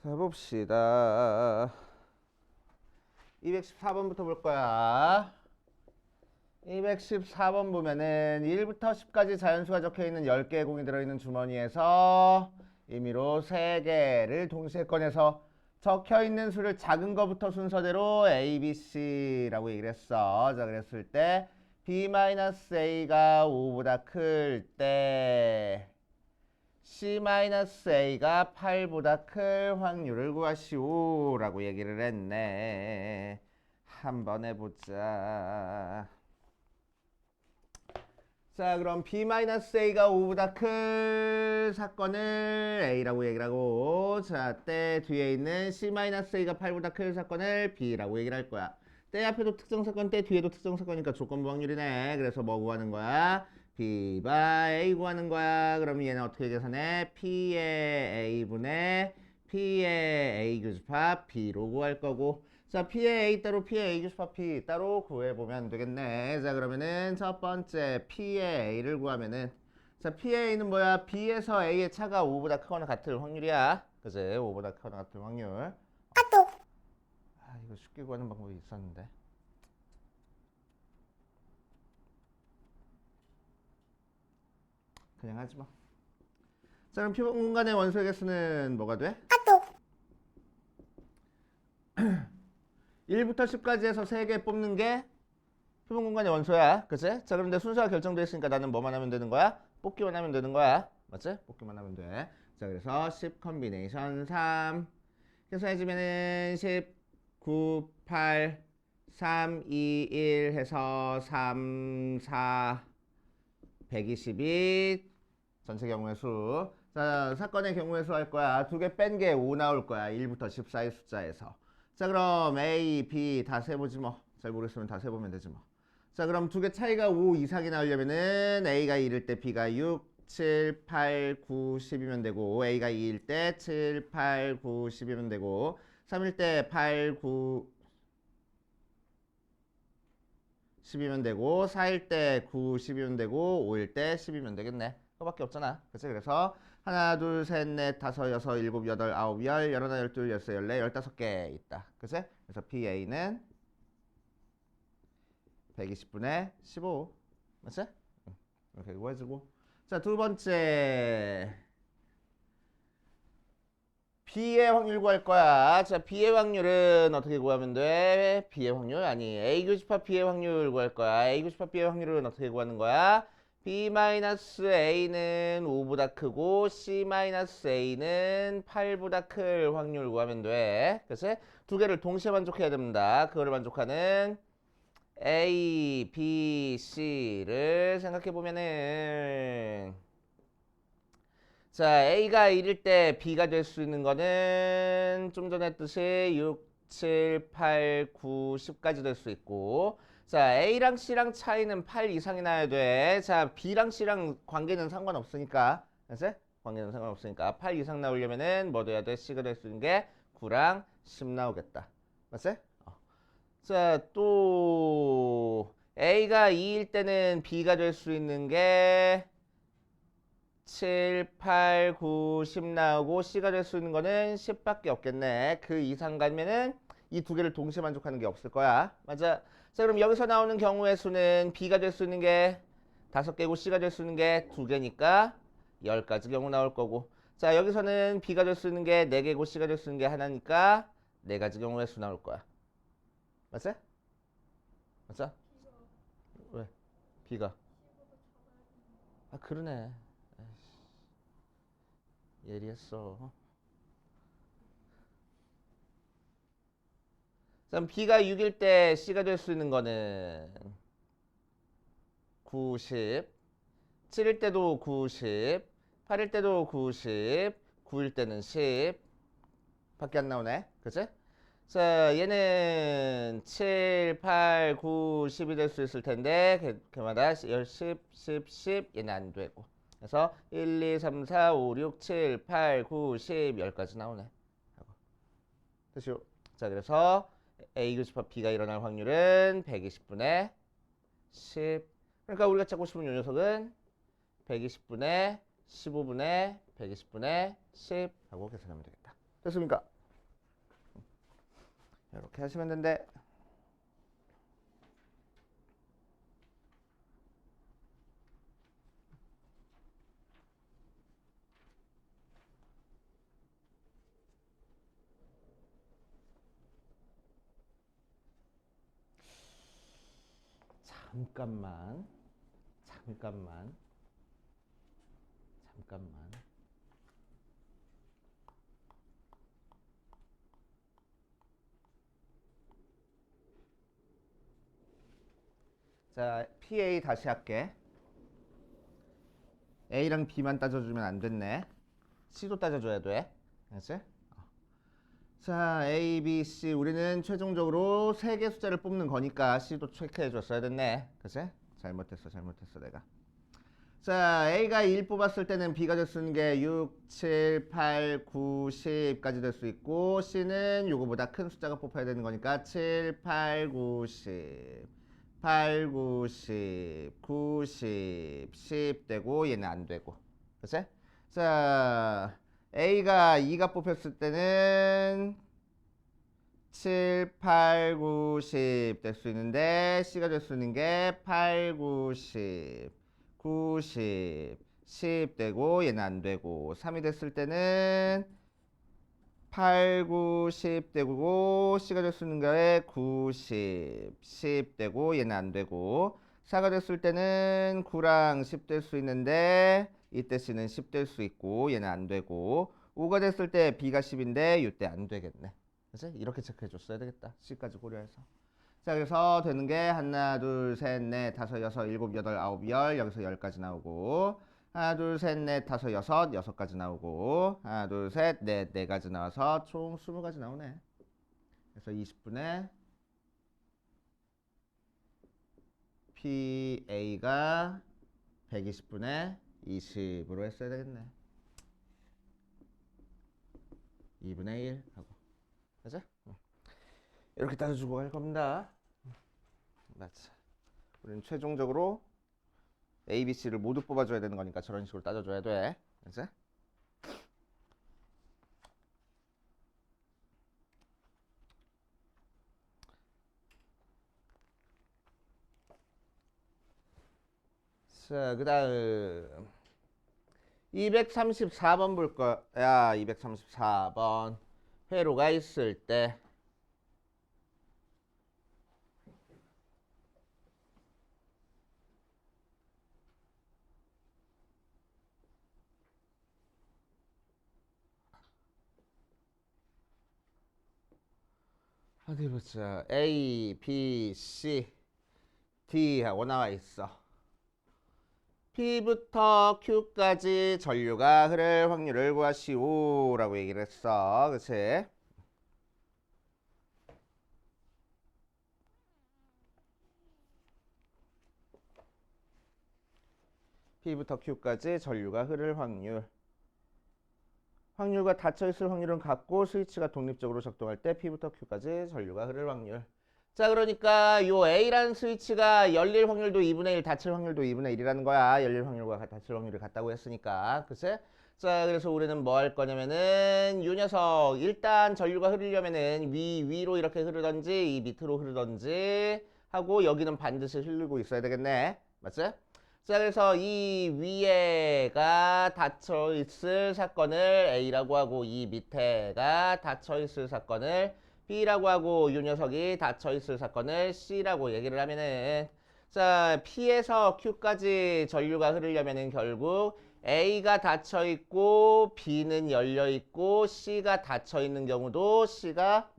자, 봅시다. 214번부터 볼 거야. 214번 보면은 1부터 10까지 자연수가 적혀있는 10개의 공이 들어있는 주머니에서 임의로 3개를 동시에 꺼내서 적혀있는 수를 작은 거부터 순서대로 A, B, C라고 얘기를 했어. 자, 그랬을 때 B-A가 5보다 클 때 C-A가 8보다 클 확률을 구하시오 라고 얘기를 했네. 한번 해보자. 자, 그럼 B-A가 5보다 클 사건을 A라고 얘기를 하고, 자, 때 뒤에 있는 C-A가 8보다 클 사건을 B라고 얘기를 할 거야. 때 앞에도 특정 사건, 때 뒤에도 특정 사건이니까 조건부 확률이네. 그래서 뭐 구하는 거야? B by A 구하는 거야. 그럼 얘는 어떻게 계산해? P의 A분의 P의 A 교집합 B로 구할 거고, 자, P의 A 따로 P의 A 교집합 P 따로 구해보면 되겠네. 자, 그러면은 첫 번째 P의 A를 구하면은, 자, P의 A는 뭐야? B에서 A의 차가 5보다 크거나 같을 확률이야. 그지? 5보다 크거나 같을 확률. 이거 쉽게 구하는 방법이 있었는데. 그냥 하지 마. 자, 그럼 표본 공간의 원소의 개수는 뭐가 돼? 1부터 10까지 해서 3개 뽑는 게 표본 공간의 원소야. 그치? 자, 그런데 순서가 결정되어 있으니까 나는 뭐만 하면 되는 거야? 뽑기만 하면 되는 거야. 맞지? 뽑기만 하면 돼. 자, 그래서 10 컨비네이션 3 계산해주면은 10, 9, 8, 3, 2, 1 해서 3, 4, 122 전체 경우의 수. 자, 사건의 경우의 수 할 거야. 두 개 뺀 게 5 나올 거야. 1부터 10 사이 숫자에서. 자, 그럼 A, B 다 세보지 뭐. 잘 모르겠으면 다 세보면 되지 뭐. 자, 그럼 두 개 차이가 5 이상이 나오려면은 A가 1일 때 B가 6, 7, 8, 9, 10이면 되고, A가 2일 때 7, 8, 9, 10이면 되고, 3일 때 8, 9, 10이면 되고, 4일 때 9, 10이면 되고, 5일 때 10이면 되겠네. 그거밖에 없잖아. 그치? 그래서 하나, 둘, 셋, 넷, 다섯, 여섯, 일곱, 여덟, 아홉, 열, 열하나, 열둘, 열세, 열네, 15개 있다. 그치? 그래서 PA는 120분의 15. 맞지? 응. 이렇게 구해주고. 자, 두 번째. B의 확률 구할 거야. 자, B의 확률은 어떻게 구하면 돼? B의 확률? 아니, A 교집합 B의 확률 구할 거야. A 교집합 B의 확률은 어떻게 구하는 거야? B-A는 5보다 크고 C-A는 8보다 클 확률 구하면 돼. 그치? 두 개를 동시에 만족해야 됩니다. 그거를 만족하는 A, B, C를 생각해 보면은, 자, A가 1일 때 B가 될 수 있는 거는 좀 전에 했듯이 6, 7, 8, 9, 10까지 될 수 있고, 자, A랑 C랑 차이는 8 이상이 나야 돼. 자, B랑 C랑 관계는 상관없으니까, 그치? 관계는 상관없으니까 8 이상 나오려면은 뭐 돼야 돼? C가 될 수 있는 게 9랑 10 나오겠다. 맞지? 자, 또 A가 2일 때는 B가 될 수 있는 게 7, 8, 9, 10 나오고 C가 될 수 있는 거는 10밖에 없겠네. 그 이상 가면은 이 두 개를 동시에 만족하는 게 없을 거야. 맞아. 자, 그럼 여기서 나오는 경우의 수는 B가 될 수 있는 게 5개고 C가 될 수 있는 게 2개니까 10가지 경우 나올 거고. 자, 여기서는 B가 될 수 있는 게 4개고 C가 될 수 있는 게 하나니까 4가지 경우의 수 나올 거야. 맞아? 맞아? 왜? B가. 아, 그러네. 예리했어. 그럼 B가 6일 때 C가 될 수 있는 거는 90, 7일 때도 90, 8일 때도 90, 9일 때는 10 밖에 안 나오네. 그치? 자, 얘는 7, 8, 9, 10이 될 수 있을 텐데 걔마다 10, 10, 10 얘는 안 되고. 그래서 1, 2, 3, 4, 5, 6, 7, 8, 9, 10, 10까지 나오네. 됐죠? 자, 그래서 A 교집합 B가 일어날 확률은 120분의 10. 그러니까 우리가 찾고 싶은 요 녀석은 120분의 15분의 120분의 10 하고 계산하면 되겠다. 됐습니까? 이렇게 하시면 된대. 잠깐만. 자, PA 다시 할게. A랑 B만 따져주면 안 됐네. C도 따져줘야 돼. 알았지? 자, A, B, C. 우리는 최종적으로 3개 숫자를 뽑는 거니까 C도 체크해줬어야 됐네. 그치? 잘못했어, 내가. 자, A가 1 뽑았을 때는 B가 될 수 있는 게 6, 7, 8, 9, 10까지 될 수 있고, C는 요거보다 큰 숫자가 뽑혀야 되는 거니까 7, 8, 9, 10, 8, 9, 10, 90, 10 되고 얘는 안 되고. 그치? 자, A가 2가 뽑혔을 때는 7, 8, 9, 10 될 수 있는데 C가 될 수 있는 게 8, 9, 10, 90, 10 되고 얘는 안 되고 3이 됐을 때는 8, 9, 10 되고 C가 될 수 있는 게 90, 10 되고 얘는 안 되고 4가 됐을 때는 9랑 10 될 수 있는데 이때 C는 10 될 수 있고 얘는 안 되고 5가 됐을 때 B가 10인데 이때 안 되겠네. 그치? 이렇게 체크해 줬어야 되겠다. C까지 고려해서. 자, 그래서 되는 게 하나, 둘, 셋, 넷, 다섯, 여섯, 일곱, 여덟, 아홉, 열. 여기서 10까지 나오고 하나, 둘, 셋, 넷, 다섯, 여섯, 6까지 나오고 하나, 둘, 셋, 넷, 4가지 나와서 총 20가지 나오네. 그래서 20분의 PA가 120분의 20으로 했어야 되겠네. 2분의 1 하고. 그죠? 이렇게 따져주고 갈 겁니다. 맞아. 우리는 최종적으로 A, B, C를 모두 뽑아줘야 되는 거니까 저런 식으로 따져줘야 돼. 그치? 자, 그 다음 234번 볼 거야. 234번 회로가 있을 때 어디 보자. A, B, C, D 하고 나와 있어. P부터 Q까지 전류가 흐를 확률을 구하시오 라고 얘기를 했어. 그치? P부터 Q까지 전류가 흐를 확률. 확률과 닫혀있을 확률은 같고 스위치가 독립적으로 작동할 때 P부터 Q까지 전류가 흐를 확률. 자, 그러니까 요 A라는 스위치가 열릴 확률도 2분의 1, 닫힐 확률도 2분의 1이라는 거야. 열릴 확률과 닫힐 확률이 같다고 했으니까. 그치? 자, 그래서 우리는 뭐 할 거냐면은 요 녀석 일단 전류가 흐르려면은 위로 이렇게 흐르던지 이 밑으로 흐르던지 하고 여기는 반드시 흐르고 있어야 되겠네. 맞지? 자, 그래서 이 위에가 닫혀 있을 사건을 A라고 하고 이 밑에가 닫혀 있을 사건을 B라고 하고 이 녀석이 닫혀 있을 사건을 C라고 얘기를 하면은 자, P에서 Q까지 전류가 흐르려면은 결국 A가 닫혀 있고 B는 열려 있고 C가 닫혀 있는 경우도 C가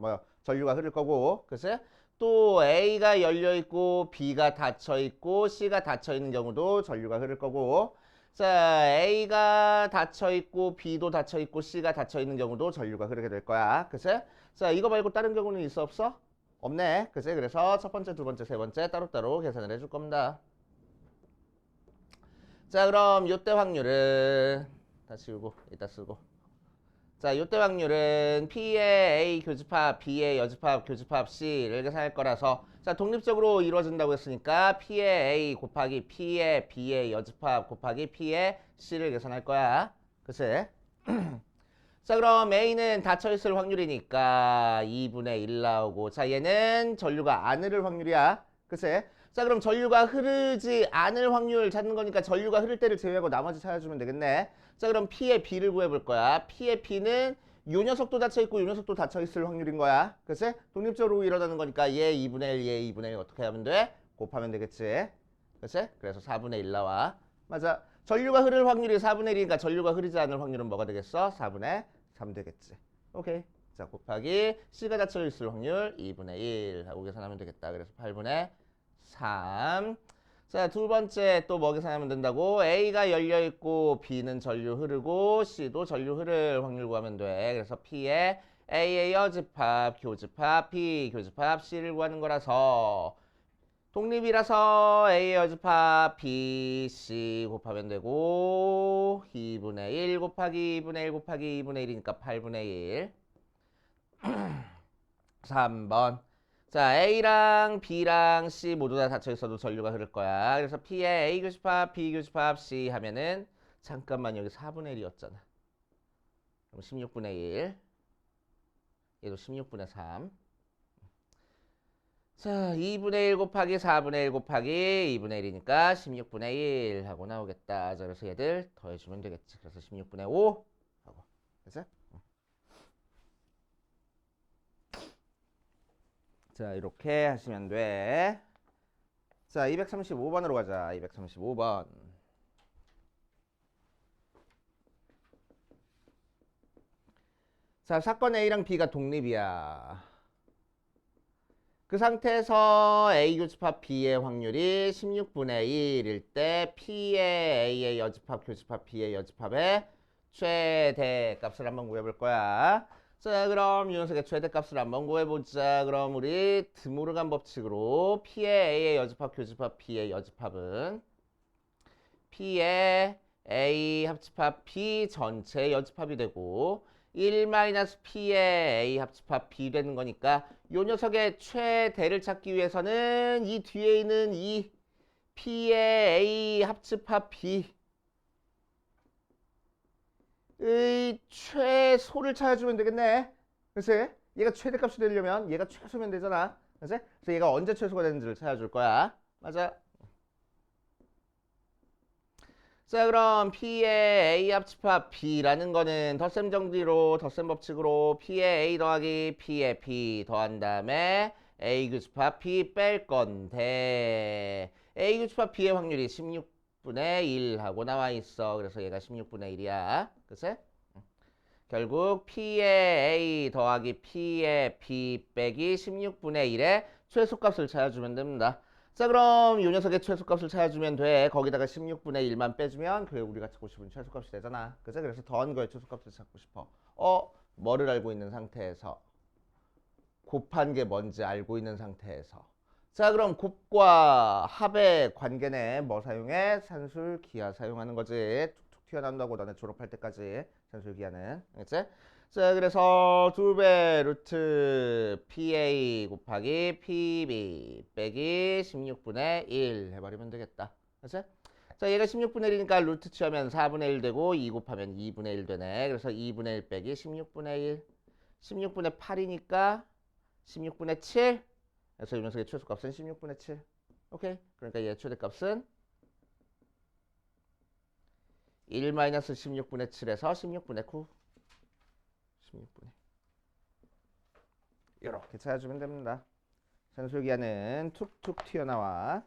전류가 흐를 거고, 그치? 또 A가 열려 있고 B가 닫혀 있고 C가 닫혀 있는 경우도 전류가 흐를 거고, 자, A가 닫혀 있고 B도 닫혀 있고 C가 닫혀 있는 경우도 전류가 흐르게 될 거야. 그치? 자, 이거 말고 다른 경우는 있어 없어? 없네. 그치? 그래서 첫 번째, 두 번째, 세 번째 따로따로 계산을 해줄 겁니다. 자, 그럼 요때 확률은 다 지우고 이따 쓰고. 자, 요때 확률은 P의 A 교집합, B의 여집합, 교집합 C를 계산할 거라서 자, 독립적으로 이루어진다고 했으니까 P의 A 곱하기 P의 B의 여집합 곱하기 P의 C를 계산할 거야. 그치? 자, 그럼 A는 닫혀있을 확률이니까 2분의 1 나오고, 자, 얘는 전류가 안 흐를 확률이야. 그치? 자, 그럼 전류가 흐르지 않을 확률 찾는 거니까 전류가 흐를 때를 제외하고 나머지 찾아주면 되겠네. 자, 그럼 P의 B를 구해볼 거야. P의 B는 요 녀석도 닫혀있고 요 녀석도 닫혀있을 확률인 거야. 그치? 독립적으로 일어나는 거니까 얘 2분의 1, 얘 2분의 1 어떻게 하면 돼? 곱하면 되겠지. 그치? 그래서 4분의 1 나와. 맞아. 전류가 흐를 확률이 4분의 1이니까 전류가 흐르지 않을 확률은 뭐가 되겠어? 4분의 3 되겠지. 오케이. 자, 곱하기 C가 닫혀 있을 확률 2분의 1 하고 계산하면 되겠다. 그래서 8분의 3. 자, 두 번째 또 뭐 계산하면 된다고? A가 열려 있고 B는 전류 흐르고 C도 전류 흐를 확률 구하면 돼. 그래서 P의 A의 여집합, 교집합, B 교집합, C를 구하는 거라서 독립이라서 A의 여집합 B, C 곱하면 되고 2분의 1 곱하기 2분의 1 곱하기 2분의 1이니까 8분의 1. 3번. 자, A랑 B랑 C 모두 다 닫혀 있어도 전류가 흐를 거야. 그래서 P의 A 교집합, B 교집합, C 하면은 잠깐만 여기 4분의 1이었잖아. 그럼 16분의 1. 얘도 16분의 3. 자, 2분의 1 곱하기 4분의 1 곱하기 2분의 1이니까 16분의 1 하고 나오겠다. 자, 그래서 얘들 더해주면 되겠지. 그래서 16분의 5 하고. 됐어? 자, 이렇게 하시면 돼. 자, 235번으로 가자. 235번. 자, 사건 A랑 B가 독립이야. 그 상태에서 A 교집합 B의 확률이 16분의 1일 때 P의 A의 여집합 교집합 B의 여집합의 최대값을 한번 구해볼 거야. 자, 그럼 이 녀석의 최대값을 한번 구해보자. 그럼 우리 드모르간 법칙으로 P의 A의 여집합 교집합 B의 여집합은 P의 A 합집합 B 전체 여집합이 되고 1-P의 A 합집합 B 되는 거니까 요 녀석의 최대를 찾기 위해서는 이 뒤에 있는 이 P의 A 합집합 B의 최소를 찾아주면 되겠네. 그치? 얘가 최대값이 되려면 얘가 최소면 되잖아. 그치? 그래서 얘가 언제 최소가 되는지를 찾아줄 거야. 맞아. 자, 그럼 P의 A 합집합 B라는 거는 덧셈 정리로 덧셈 법칙으로 P의 A 더하기 P의 B 더한 다음에 A 교집합 B 뺄 건데 A 교집합 B의 확률이 16분의 1 하고 나와 있어. 그래서 얘가 16분의 1이야. 그치? 결국 P의 A 더하기 P의 B 빼기 16분의 1의 최소값을 찾아주면 됩니다. 자, 그럼 이 녀석의 최소값을 찾아주면 돼. 거기다가 16분의 1만 빼주면 그게 우리가 찾고 싶은 최소값이 되잖아. 그치? 그래서 더한 거의 최소값을 찾고 싶어. 뭐를 알고 있는 상태에서? 곱한 게 뭔지 알고 있는 상태에서. 자, 그럼 곱과 합의 관계네. 뭐 사용해? 산술기하 사용하는 거지. 툭툭 튀어나온다고 너네 졸업할 때까지 산술기하는. 알겠지? 자, 그래서 2배 루트 PA 곱하기 PB 빼기 16분의 1 해버리면 되겠다. 그치? 자, 얘가 16분의 1이니까 루트 치하면 4분의 1 되고 2 곱하면 2분의 1 되네. 그래서 2분의 1 빼기 16분의 1. 16분의 8이니까 16분의 7. 그래서 이 녀석의 최소값은 16분의 7. 오케이? 그러니까 얘 최대값은 1-16분의 7에서 16분의 9. 16분의 이렇게 찾아주면 됩니다. 산술기하는 툭툭 튀어나와.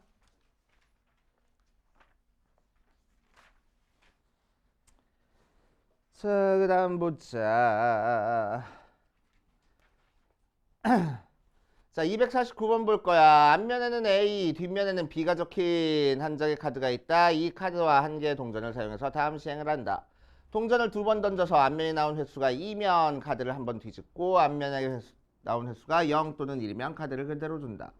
자, 그 다음 보자. 자, 249번 볼 거야. 앞면에는 A, 뒷면에는 B가 적힌 한 장의 카드가 있다. 이 카드와 한 개의 동전을 사용해서 다음 시행을 한다. 동전을 2번 던져서 앞면에 나온 횟수가 2면 카드를 한 번 뒤집고 앞면에 나온 횟수가 0 또는 1이면 카드를 그대로 둔다.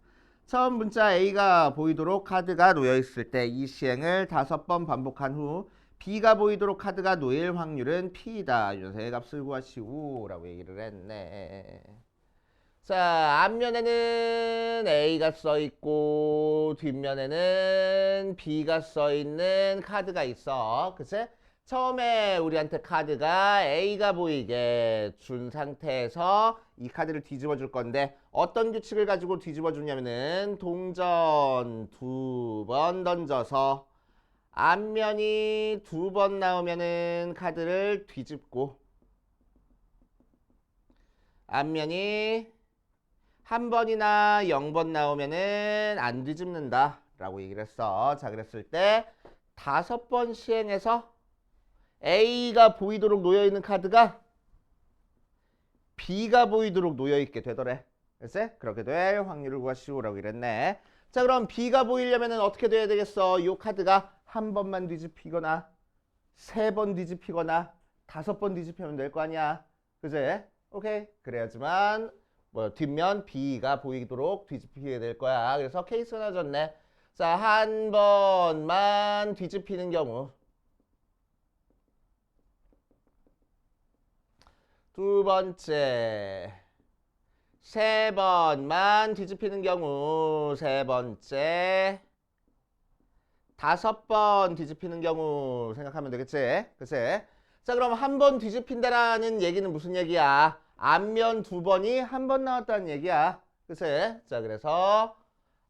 처음 문자 A가 보이도록 카드가 놓여 있을 때 이 시행을 5번 반복한 후 B가 보이도록 카드가 놓일 확률은 P이다. 이 녀석의 값을 구하시오 라고 얘기를 했네. 자, 앞면에는 A가 써있고 뒷면에는 B가 써있는 카드가 있어. 그치? 처음에 우리한테 카드가 A가 보이게 준 상태에서 이 카드를 뒤집어 줄 건데 어떤 규칙을 가지고 뒤집어 주냐면은 동전 2번 던져서 앞면이 2번 나오면은 카드를 뒤집고 앞면이 1번이나 0번 나오면은 안 뒤집는다 라고 얘기를 했어. 자, 그랬을 때 5번 시행해서 A가 보이도록 놓여있는 카드가 B가 보이도록 놓여있게 되더래. 글쎄? 그렇게 될 확률을 구하시오라고 이랬네. 자, 그럼 B가 보이려면 어떻게 돼야 되겠어? 이 카드가 한 번만 뒤집히거나 3번 뒤집히거나 5번 뒤집히면 될 거 아니야. 그제? 오케이. 그래야지만 뭐 뒷면 B가 보이도록 뒤집히게 될 거야. 그래서 케이스가 나졌네. 자, 한 번만 뒤집히는 경우, 두 번째, 3번만 뒤집히는 경우, 세 번째, 5번 뒤집히는 경우 생각하면 되겠지? 글쎄. 자, 그럼 한 번 뒤집힌다라는 얘기는 무슨 얘기야? 앞면 2번이 한 번 나왔다는 얘기야. 글쎄. 자, 그래서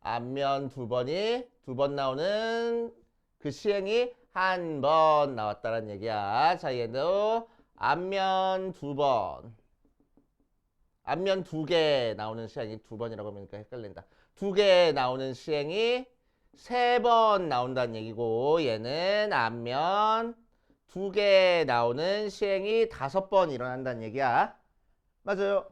앞면 2번이 2번 나오는 그 시행이 한 번 나왔다는 얘기야. 자, 얘도 앞면 2번. 앞면 2개 나오는 시행이 2번이라고 하면 헷갈린다. 2개 나오는 시행이 3번 나온다는 얘기고 얘는 앞면 2개 나오는 시행이 5번 일어난다는 얘기야. 맞아요.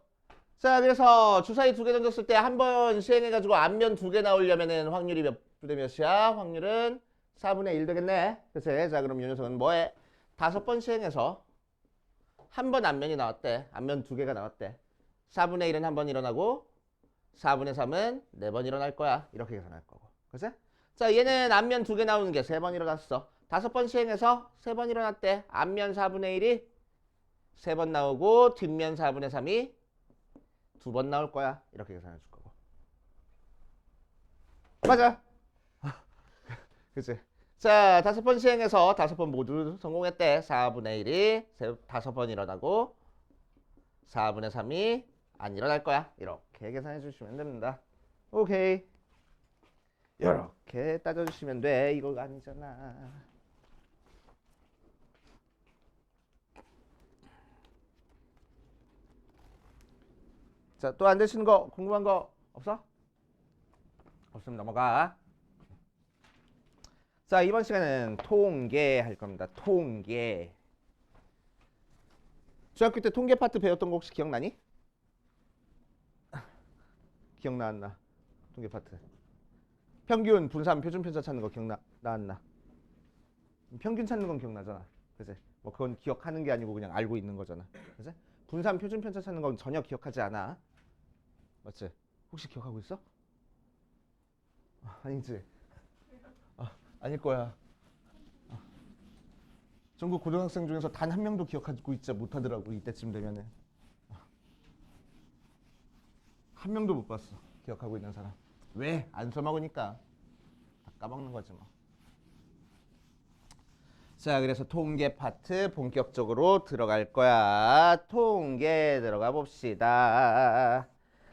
자, 그래서 주사위 2개 던졌을 때 한 번 시행해가지고 앞면 2개 나오려면은 확률이 몇 대 몇이야? 확률은 4분의 1 되겠네. 그치? 자, 그럼 이 녀석은 뭐해? 5번 시행해서 한 번 앞면이 나왔대. 앞면 2개가 나왔대. 4분의 1은 한 번 일어나고 4분의 3은 4번 일어날 거야. 이렇게 계산할 거고. 그치? 자, 얘는 앞면 2개 나오는 게 3번 일어났어. 5번 시행해서 3번 일어났대. 앞면 4분의 1이 3번 나오고 뒷면 4분의 3이 2번 나올 거야. 이렇게 계산해 줄 거고. 맞아. 그치? 자, 5번 시행해서 5번 모두 성공했대. 4분의 1이 5번 일어나고 4분의 3이 안 일어날 거야. 이렇게 계산해 주시면 됩니다. 오케이. 이렇게 따져주시면 돼. 이거 아니잖아. 자, 또 안 되시는 거, 궁금한 거 없어? 없으면 넘어가. 자, 이번 시간은 통계 할 겁니다. 통계. 중학교 때 통계 파트 배웠던 거 혹시 기억나니? 기억나 안 나? 통계 파트. 평균, 분산, 표준 편차 찾는 거 기억나 안 나? 평균 찾는 건 기억나잖아. 그치? 뭐 그건 기억하는 게 아니고 그냥 알고 있는 거잖아. 그치? 분산, 표준 편차 찾는 건 전혀 기억하지 않아. 맞지? 혹시 기억하고 있어? 아니지? 아닐 거야. 전국 고등학생 중에서 단 한 명도 기억하고 있지 못하더라고. 이때쯤 되면은 한 명도 못 봤어. 기억하고 있는 사람. 왜? 안 써먹으니까. 다 까먹는 거지 뭐. 자, 그래서 통계 파트 본격적으로 들어갈 거야. 통계 들어가 봅시다.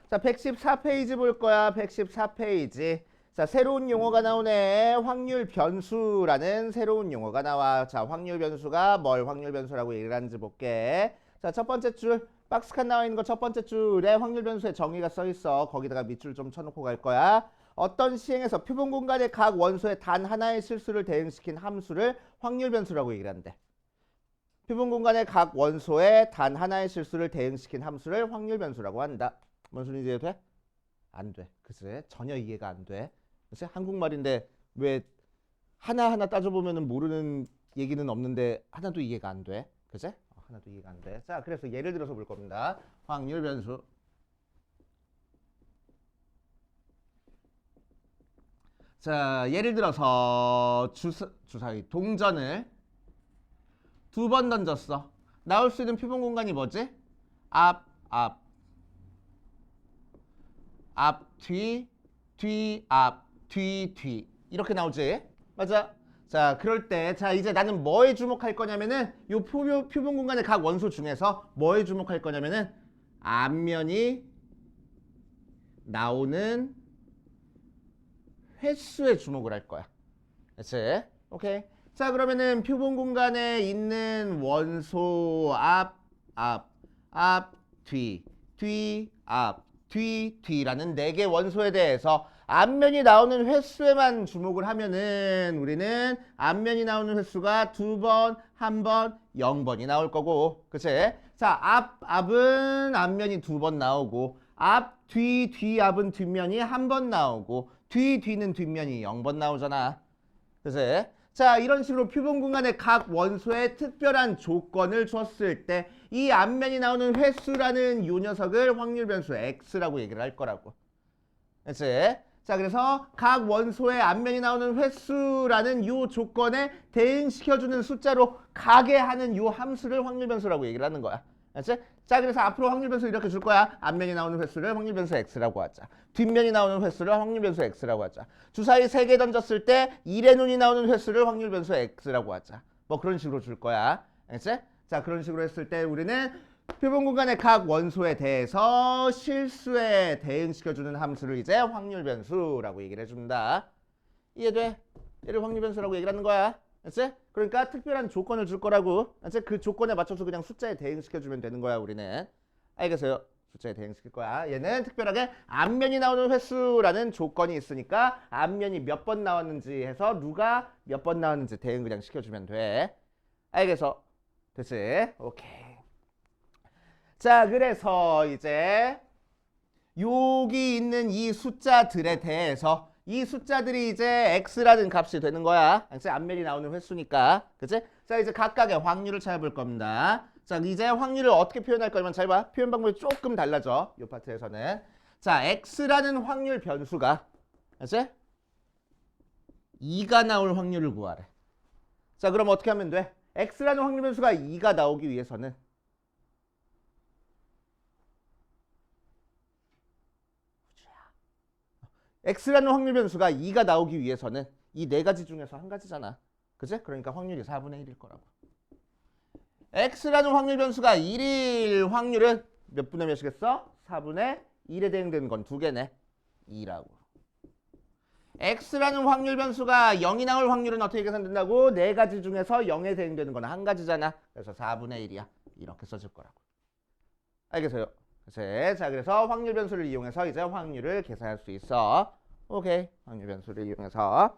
자, 114페이지 볼 거야. 114페이지. 자, 새로운 용어가 나오네. 확률 변수라는 새로운 용어가 나와. 자, 확률 변수가 뭘 확률 변수라고 얘기를 하는지 볼게. 자, 첫 번째 줄 박스 칸 나와 있는 거 첫 번째 줄에 확률 변수의 정의가 써 있어. 거기다가 밑줄 좀 쳐놓고 갈 거야. 어떤 시행에서 표본 공간의 각 원소의 단 하나의 실수를 대응시킨 함수를 확률 변수라고 얘기를 한대. 표본 공간의 각 원소의 단 하나의 실수를 대응시킨 함수를 확률 변수라고 한다. 뭔 소리인지 이해 돼? 안 돼. 글쎄, 전혀 이해가 안 돼. 글쎄, 한국말인데 왜 하나하나 따져보면 모르는 얘기는 없는데 하나도 이해가 안 돼. 그치? 하나도 이해가 안 돼. 자, 그래서 예를 들어서 볼 겁니다. 확률 변수. 자, 예를 들어서 주사위 동전을 2번 던졌어. 나올 수 있는 표본 공간이 뭐지? 앞, 뒤, 뒤, 앞, 뒤, 뒤. 이렇게 나오지? 맞아? 자, 그럴 때, 자, 이제 나는 뭐에 주목할 거냐면은, 요 표본 공간의 각 원소 중에서 뭐에 주목할 거냐면은, 앞면이 나오는 횟수에 주목을 할 거야. 그치? 오케이. 자, 그러면은 표본 공간에 있는 원소 앞, 뒤, 앞, 뒤라는 4개 원소에 대해서 앞면이 나오는 횟수에만 주목을 하면은 우리는 앞면이 나오는 횟수가 2번, 1번, 0번이 나올 거고. 그치? 자, 앞은 앞면이 2번 나오고 뒤 앞은 뒷면이 1번 나오고 뒤는 뒷면이 0번 나오잖아. 그치? 자, 이런 식으로 표본 공간의 각 원소에 특별한 조건을 줬을 때 이 앞면이 나오는 횟수라는 이 녀석을 확률 변수 x라고 얘기를 할 거라고. 그치? 자, 그래서 각 원소의 앞면이 나오는 횟수라는 이 조건에 대응시켜주는 숫자로 가게 하는 이 함수를 확률 변수라고 얘기를 하는 거야. 알았지? 자, 그래서 앞으로 확률 변수 이렇게 줄 거야. 앞면이 나오는 횟수를 확률 변수 x라고 하자. 뒷면이 나오는 횟수를 확률 변수 x라고 하자. 주사위 3개 던졌을 때 1의 눈이 나오는 횟수를 확률 변수 x라고 하자. 뭐 그런 식으로 줄 거야. 알았지? 자, 그런 식으로 했을 때 우리는 표본 공간의 각 원소에 대해서 실수에 대응시켜주는 함수를 이제 확률 변수라고 얘기를 해준다. 이해돼? 얘를 확률 변수라고 얘기를 하는 거야. 알았지? 그러니까 특별한 조건을 줄 거라고. 알았지? 그 조건에 맞춰서 그냥 숫자에 대응시켜주면 되는 거야, 우리는. 알겠어요? 숫자에 대응시킬 거야. 얘는 특별하게 앞면이 나오는 횟수라는 조건이 있으니까 앞면이 몇 번 나왔는지 해서 누가 몇 번 나왔는지 대응 그냥 시켜주면 돼. 알겠어? 됐지? 오케이. 자, 그래서 이제 여기 있는 이 숫자들에 대해서 이 숫자들이 이제 x라는 값이 되는 거야. 앞면이 나오는 횟수니까. 그치? 자, 이제 각각의 확률을 찾아볼 겁니다. 자, 이제 확률을 어떻게 표현할 거냐면 잘 봐. 표현 방법이 조금 달라져. 이 파트에서는. 자, x라는 확률 변수가 그치? 2가 나올 확률을 구하래. 자, 그럼 어떻게 하면 돼? x라는 확률 변수가 2가 나오기 위해서는 x라는 확률 변수가 2가 나오기 위해서는 이 4가지 중에서 한 가지잖아. 그치? 그러니까 확률이 4분의 1일 거라고. x라는 확률 변수가 1일 확률은 몇 분의 몇이겠어? 4분의 1에 대응되는 건 2개네. 2라고. x라는 확률 변수가 0이 나올 확률은 어떻게 계산된다고? 4가지 중에서 0에 대응되는 건 한 가지잖아. 그래서 4분의 1이야. 이렇게 써줄 거라고. 알겠어요? 그치? 자, 그래서 확률 변수를 이용해서 이제 확률을 계산할 수 있어. 오케이. 확률 변수를 이용해서.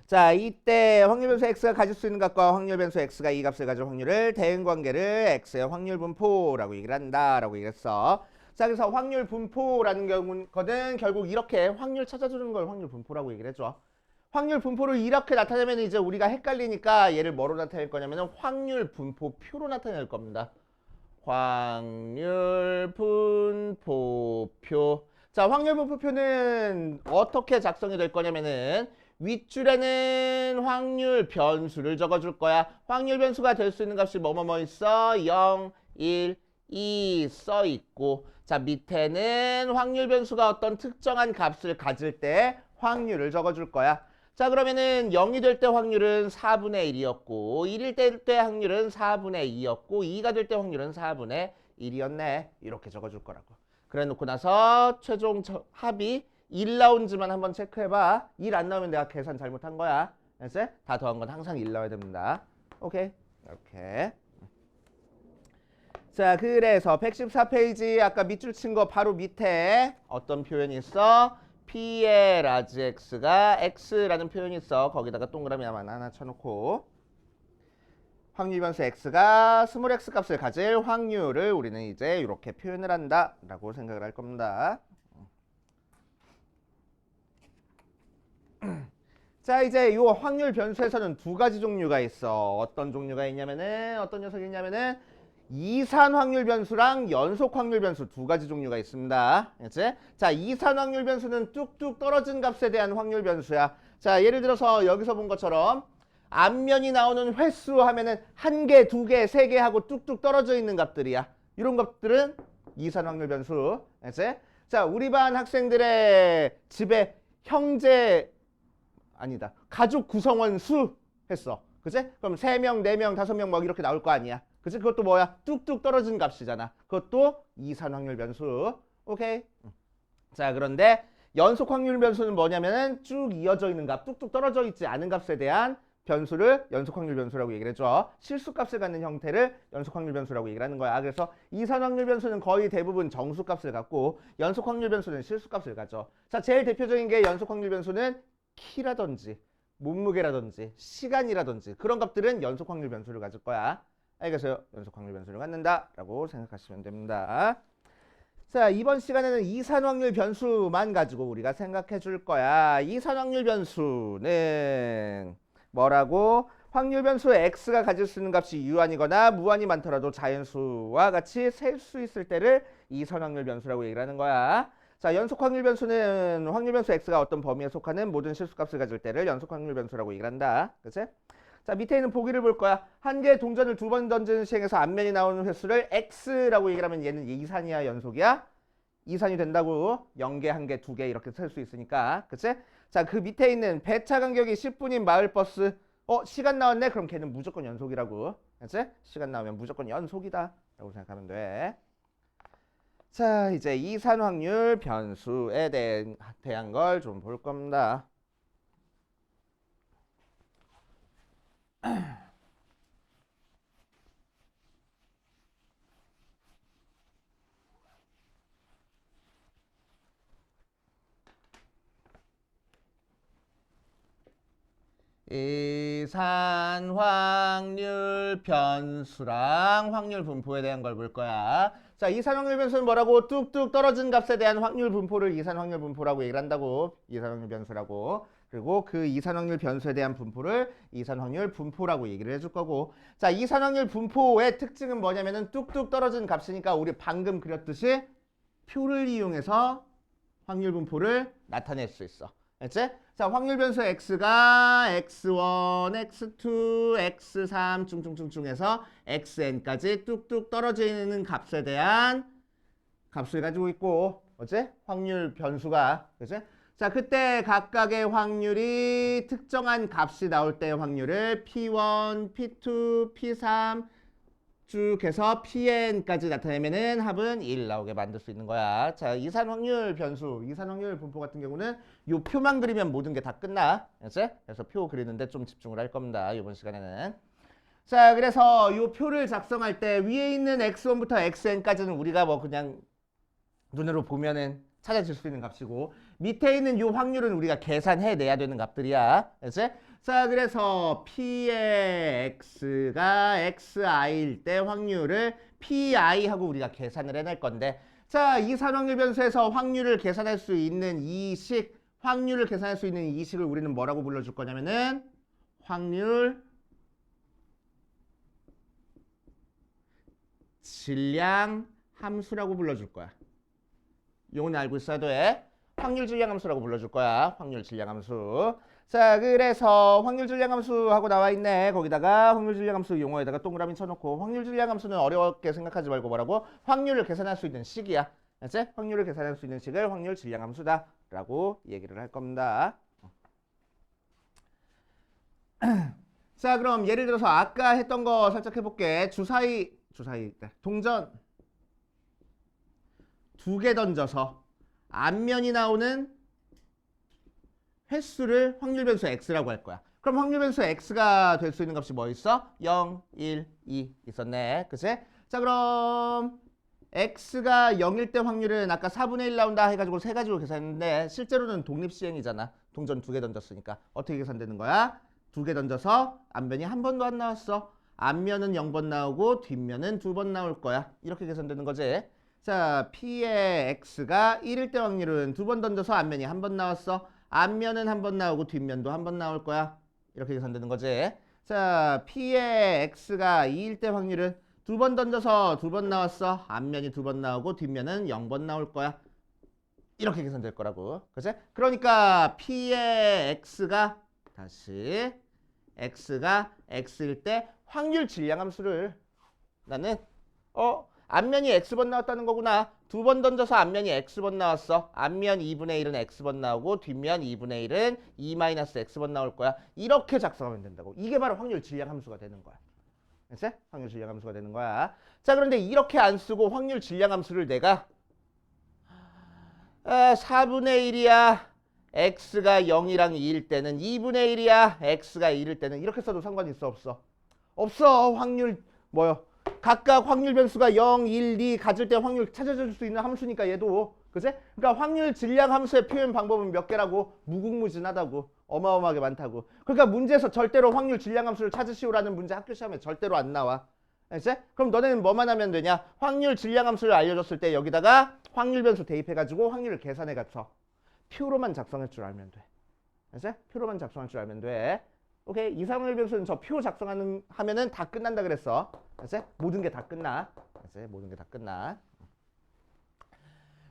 자, 이때 확률 변수 x가 가질 수 있는 값과 확률 변수 x가 이 값을 가질 확률을 대응 관계를 x의 확률 분포라고 얘기를 한다라고 얘기했어. 자, 그래서 확률 분포라는 거는 결국 이렇게 확률 찾아주는 걸 확률 분포라고 얘기를 해줘. 확률 분포를 이렇게 나타내면 이제 우리가 헷갈리니까 얘를 뭐로 나타낼 거냐면 확률 분포표로 나타낼 겁니다. 확률 분포표. 자, 확률 분포표는 어떻게 작성이 될 거냐면은 윗줄에는 확률 변수를 적어줄 거야. 확률 변수가 될 수 있는 값이 뭐뭐 있어? 0, 1, 2 써 있고, 자, 밑에는 확률 변수가 어떤 특정한 값을 가질 때 확률을 적어줄 거야. 자, 그러면은 0이 될 때 확률은 4분의 1이었고 1일 때 확률은 4분의 2였고 2가 될 때 확률은 4분의 1이었네. 이렇게 적어줄 거라고. 그래 놓고 나서 최종 합이 1 나온지만 한번 체크해봐. 1 안 나오면 내가 계산 잘못한 거야. 알았지? 다 더한 건 항상 1 나와야 됩니다. 오케이? 이렇게. 자, 그래서 114페이지 아까 밑줄 친 거 바로 밑에 어떤 표현이 있어? P의 라지 X가 X라는 표현이 있어. 거기다가 동그라미 하나 쳐놓고 확률 변수 X가 스몰 x 값을 가질 확률을 우리는 이제 이렇게 표현을 한다라고 생각을 할 겁니다. 자, 이제 이 확률 변수에서는 2가지 종류가 있어. 어떤 종류가 있냐면은 어떤 녀석이 있냐면은 이산 확률 변수랑 연속 확률 변수 2가지 종류가 있습니다. 알겠지? 자, 이산 확률 변수는 뚝뚝 떨어진 값에 대한 확률 변수야. 자, 예를 들어서 여기서 본 것처럼 앞면이 나오는 횟수 하면은 1개, 2개, 3개 하고 뚝뚝 떨어져 있는 값들이야. 이런 것들은 이산 확률 변수. 알겠지? 자, 우리 반 학생들의 집에 형제 아니다. 가족 구성원 수 했어. 그치? 그럼 3명, 4명, 5명 막 이렇게 나올 거 아니야. 그치? 그것도 뭐야? 뚝뚝 떨어진 값이잖아. 그것도 이산 확률 변수. 오케이? 자, 그런데 연속 확률 변수는 뭐냐면은 쭉 이어져 있는 값, 뚝뚝 떨어져 있지 않은 값에 대한 변수를 연속 확률 변수라고 얘기를 해줘. 실수값을 갖는 형태를 연속 확률 변수라고 얘기를 하는 거야. 그래서 이산 확률 변수는 거의 대부분 정수값을 갖고 연속 확률 변수는 실수값을 가져. 자, 제일 대표적인 게 연속 확률 변수는 키라든지 몸무게라든지 시간이라든지 그런 값들은 연속 확률 변수를 가질 거야. 알겠어요? 연속 확률 변수를 갖는다라고 생각하시면 됩니다. 자, 이번 시간에는 이산 확률 변수만 가지고 우리가 생각해 줄 거야. 이산 확률 변수는 뭐라고? 확률 변수 x가 가질 수 있는 값이 유한이거나 무한이 많더라도 자연수와 같이 셀 수 있을 때를 이산 확률 변수라고 얘기를 하는 거야. 자, 연속 확률 변수는 확률 변수 x가 어떤 범위에 속하는 모든 실수값을 가질 때를 연속 확률 변수라고 얘기를 한다. 그치? 자, 밑에 있는 보기를 볼 거야. 한 개의 동전을 2번 던지는 시행에서 앞면이 나오는 횟수를 x라고 얘기를 하면 얘는 이산이야, 연속이야? 이산이 된다고. 0개, 1개, 2개 이렇게 셀 수 있으니까. 그치? 자, 그 밑에 있는 배차 간격이 10분인 마을버스. 시간 나왔네? 그럼 걔는 무조건 연속이라고. 그치? 시간 나오면 무조건 연속이다 라고 생각하면 돼. 자, 이제 이산 확률 변수에 대한 걸 좀 볼 겁니다. 이산 확률 변수랑 확률 분포에 대한 걸 볼 거야. 자, 이산 확률 변수는 뭐라고? 뚝뚝 떨어진 값에 대한 확률 분포를 이산 확률 분포라고 얘기를 한다고. 이산 확률 변수라고. 그리고 그 이산 확률 변수에 대한 분포를 이산 확률 분포라고 얘기를 해줄 거고. 자, 이산 확률 분포의 특징은 뭐냐면은 뚝뚝 떨어진 값이니까 우리 방금 그렸듯이 표를 이용해서 확률 분포를 나타낼 수 있어. 알지? 자, 확률 변수 x가 x1, x2, x3 쭉쭉쭉쭉 xn까지 뚝뚝 떨어지는 값에 대한 값을 가지고 있고, 어째? 확률 변수가, 그치? 자, 그때 각각의 확률이 특정한 값이 나올 때의 확률을 p1, p2, p3 쭉 해서 pn까지 나타내면은 합은 1 나오게 만들 수 있는 거야. 자, 이산 확률 변수, 이산 확률 분포 같은 경우는 요 표만 그리면 모든 게 다 끝나. 알았지? 그래서 표 그리는데 좀 집중을 할 겁니다. 이번 시간에는. 자, 그래서 요 표를 작성할 때 위에 있는 x1부터 xn까지는 우리가 뭐 그냥 눈으로 보면은 찾아질 수 있는 값이고, 밑에 있는 요 확률은 우리가 계산해내야 되는 값들이야. 알았지? 자, 그래서 p의 x가 xi일 때 확률을 pi하고 우리가 계산을 해낼 건데, 자, 이산 확률 변수에서 확률을 계산할 수 있는 이 식, 확률을 계산할 수 있는 이 식을 우리는 뭐라고 불러줄 거냐면은 확률 질량 함수라고 불러줄 거야. 요건 알고 있어야 돼. 확률 질량 함수라고 불러줄 거야. 확률 질량 함수. 자, 그래서 확률 질량 함수하고 나와 있네. 거기다가 확률 질량 함수 용어에다가 동그라미 쳐놓고, 확률 질량 함수는 어렵게 생각하지 말고 뭐라고? 확률을 계산할 수 있는 식이야. 알았지? 확률을 계산할 수 있는 식을 확률 질량 함수다 라고 얘기를 할 겁니다. 자, 그럼 예를 들어서 아까 했던 거 살짝 해볼게. 주사위 동전 2개 던져서 앞면이 나오는 횟수를 확률 변수 x라고 할 거야. 그럼 확률 변수 x가 될 수 있는 값이 뭐 있어? 0, 1, 2 있었네. 그치? 자, 그럼 x가 0일 때 확률은 아까 4분의 1 나온다 해가지고 3가지로 계산했는데 실제로는 독립시행이잖아. 동전 2개 던졌으니까. 어떻게 계산되는 거야? 2개 던져서 앞면이 한 번도 안 나왔어. 앞면은 0번 나오고 뒷면은 2번 나올 거야. 이렇게 계산되는 거지. 자, p의 x가 1일 때 확률은 2번 던져서 앞면이 한 번 나왔어. 앞면은 한 번 나오고 뒷면도 한 번 나올 거야. 이렇게 계산되는 거지. 자, p의 x가 2일 때 확률은 2번 던져서 2번 나왔어. 앞면이 2번 나오고 뒷면은 0번 나올 거야. 이렇게 계산될 거라고. 그치? 그러니까 p의 x가 다시 x가 x일 때 확률 질량 함수를 나는 앞면이 x번 나왔다는 거구나. 두 번 던져서 앞면이 x번 나왔어. 앞면 2분의 1은 x번 나오고 뒷면 2분의 1은 2-x번 나올 거야. 이렇게 작성하면 된다고. 이게 바로 확률 질량 함수가 되는 거야. 알겠어? 확률 질량 함수가 되는 거야. 자, 그런데 이렇게 안 쓰고 확률 질량 함수를 내가 4분의 1이야. x가 0이랑 2일 때는 2분의 1이야. x가 1일 때는 이렇게 써도 상관이 있어 없어? 없어. 확률 뭐요? 각각 확률 변수가 0, 1, 2 가질 때 확률 찾아줄 수 있는 함수니까 얘도. 그치? 그러니까 확률 질량 함수의 표현 방법은 몇 개라고? 무궁무진하다고. 어마어마하게 많다고. 그러니까 문제에서 절대로 확률 질량 함수를 찾으시오라는 문제 학교 시험에 절대로 안 나와. 알겠지? 그럼 너네는 뭐만 하면 되냐? 확률 질량 함수를 알려줬을 때 여기다가 확률 변수 대입해가지고 확률을 계산해 갖춰. 표로만 작성할 줄 알면 돼. 알겠지? 표로만 작성할 줄 알면 돼. 오케이. 이상률 변수는 저 표 하면은 다 끝난다 그랬어. 알겠지? 모든 게 다 끝나. 알겠지? 모든 게 다 끝나.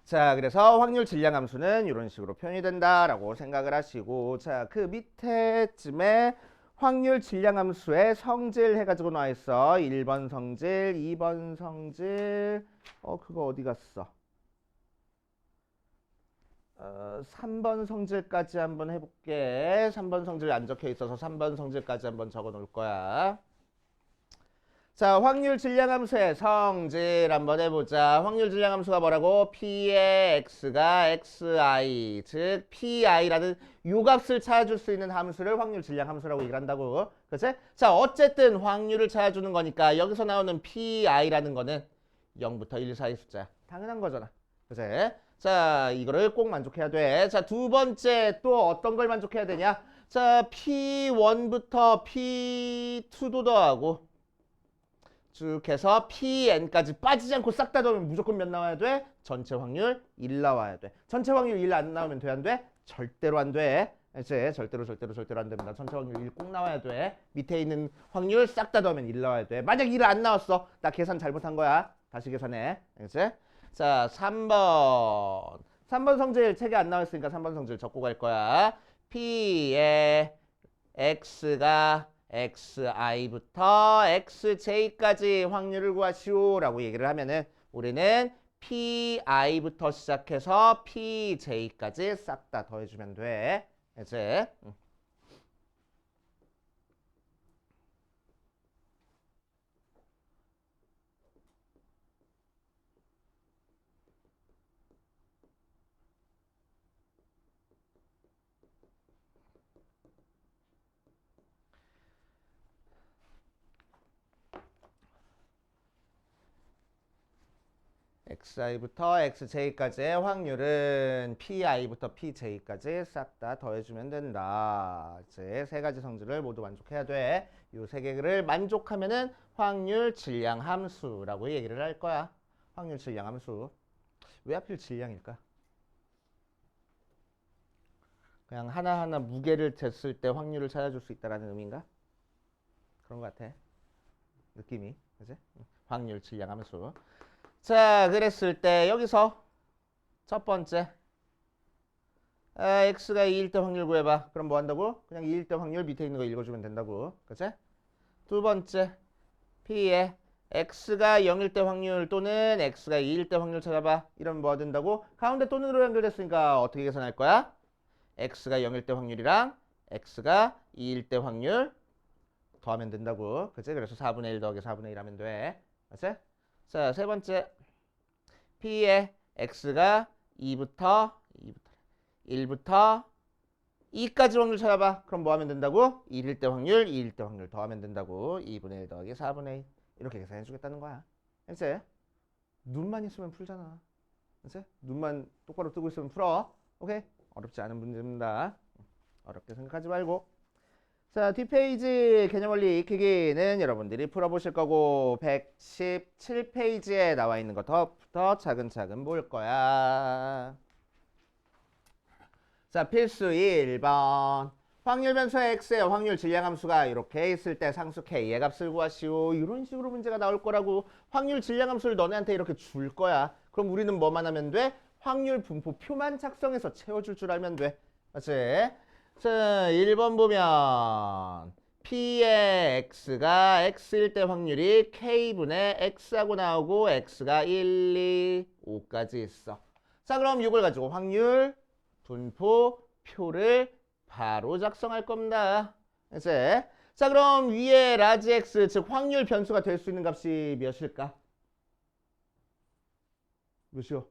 자, 그래서 확률 질량 함수는 이런 식으로 표현이 된다라고 생각을 하시고, 자, 그 밑에쯤에 확률 질량 함수의 성질 해가지고 나와 있어. 1번 성질, 2번 성질, 그거 어디 갔어? 3번 성질까지 한번 해볼게. 3번 성질 안 적혀 있어서 3번 성질까지 한번 적어 놓을 거야. 자, 확률 질량 함수의 성질 한번 해보자. 확률 질량 함수가 뭐라고? P의 X가 XI, 즉 PI라는 요 값을 찾아줄 수 있는 함수를 확률 질량 함수라고 얘기를 한다고. 그치? 자, 어쨌든 확률을 찾아주는 거니까 여기서 나오는 PI라는 거는 0부터 1 사이 숫자. 당연한 거잖아. 그치? 자, 이거를 꼭 만족해야 돼. 자, 두 번째 또 어떤 걸 만족해야 되냐? 자, P1부터 P2도 더하고 쭉 해서 PN까지 빠지지 않고 싹 다 더하면 무조건 몇 나와야 돼? 전체 확률 1 나와야 돼. 전체 확률 1 안 나오면 돼, 안 돼? 절대로 안 돼. 이제 절대로 안 됩니다. 전체 확률 1 꼭 나와야 돼. 밑에 있는 확률 싹 다 더하면 1 나와야 돼. 만약 1 안 나왔어. 나 계산 잘못한 거야. 다시 계산해. 알겠지? 자, 3번. 3번 성질 책에 안 나왔으니까 3번 성질 적고 갈 거야. P의 X가 XI부터 XJ까지 확률을 구하시오라고 얘기를 하면은 우리는 PI부터 시작해서 PJ까지 싹 다 더해주면 돼. 이제 XI부터 XJ까지의 확률은 PI부터 PJ까지 싹 다 더해주면 된다. 이제 세 가지 성질을 모두 만족해야 돼. 이 세 개를 만족하면은 확률 질량 함수라고 얘기를 할 거야. 확률 질량 함수. 왜 하필 질량일까? 그냥 하나하나 무게를 쟀을 때 확률을 찾아줄 수 있다는 의미인가? 그런 것 같아. 느낌이. 그치? 확률 질량 함수. 자, 그랬을 때 여기서 첫 번째 x가 2일 때 확률 구해봐. 그럼 뭐 한다고? 그냥 2일 때 확률 밑에 있는 거 읽어주면 된다고. 그치? 두 번째 p의 x가 0일 때 확률 또는 x가 2일 때 확률 찾아봐. 이러면 뭐 된다고? 가운데 또는으로 연결됐으니까 어떻게 계산할 거야? x가 0일 때 확률이랑 x가 2일 때 확률 더하면 된다고. 그치? 그래서 4분의 1 더하기 4분의 1 하면 돼. 그치? 자, 세 번째 P의 X가 2부터 1부터 2까지 확률 찾아봐. 그럼 뭐 하면 된다고? 1일 때 확률, 2일 때 확률 더하면 된다고. 2분의 1 더하기 4분의 1 이렇게 계산해 주겠다는 거야. 알지? 눈만 있으면 풀잖아. 알지? 눈만 똑바로 뜨고 있으면 풀어. 오케이? 어렵지 않은 문제입니다. 어렵게 생각하지 말고. 자, 뒷페이지 개념원리 익히기는 여러분들이 풀어보실 거고 117페이지에 나와 있는 것부터 차근차근 볼 거야. 자, 필수 1번. 확률 변수 x의 확률 질량 함수가 이렇게 있을 때 상수 k의 값을 구하시오. 이런 식으로 문제가 나올 거라고. 확률 질량 함수를 너네한테 이렇게 줄 거야. 그럼 우리는 뭐만 하면 돼? 확률 분포표만 작성해서 채워줄 줄 알면 돼. 맞지? 자, 1번 보면 P의 X가 X일 때 확률이 K분의 X하고 나오고 X가 1, 2, 5까지 있어. 자, 그럼 이걸 가지고 확률 분포 표를 바로 작성할 겁니다. 이제 자, 그럼 위에 라지 X, 즉 확률 변수가 될 수 있는 값이 몇일까? 몇이요?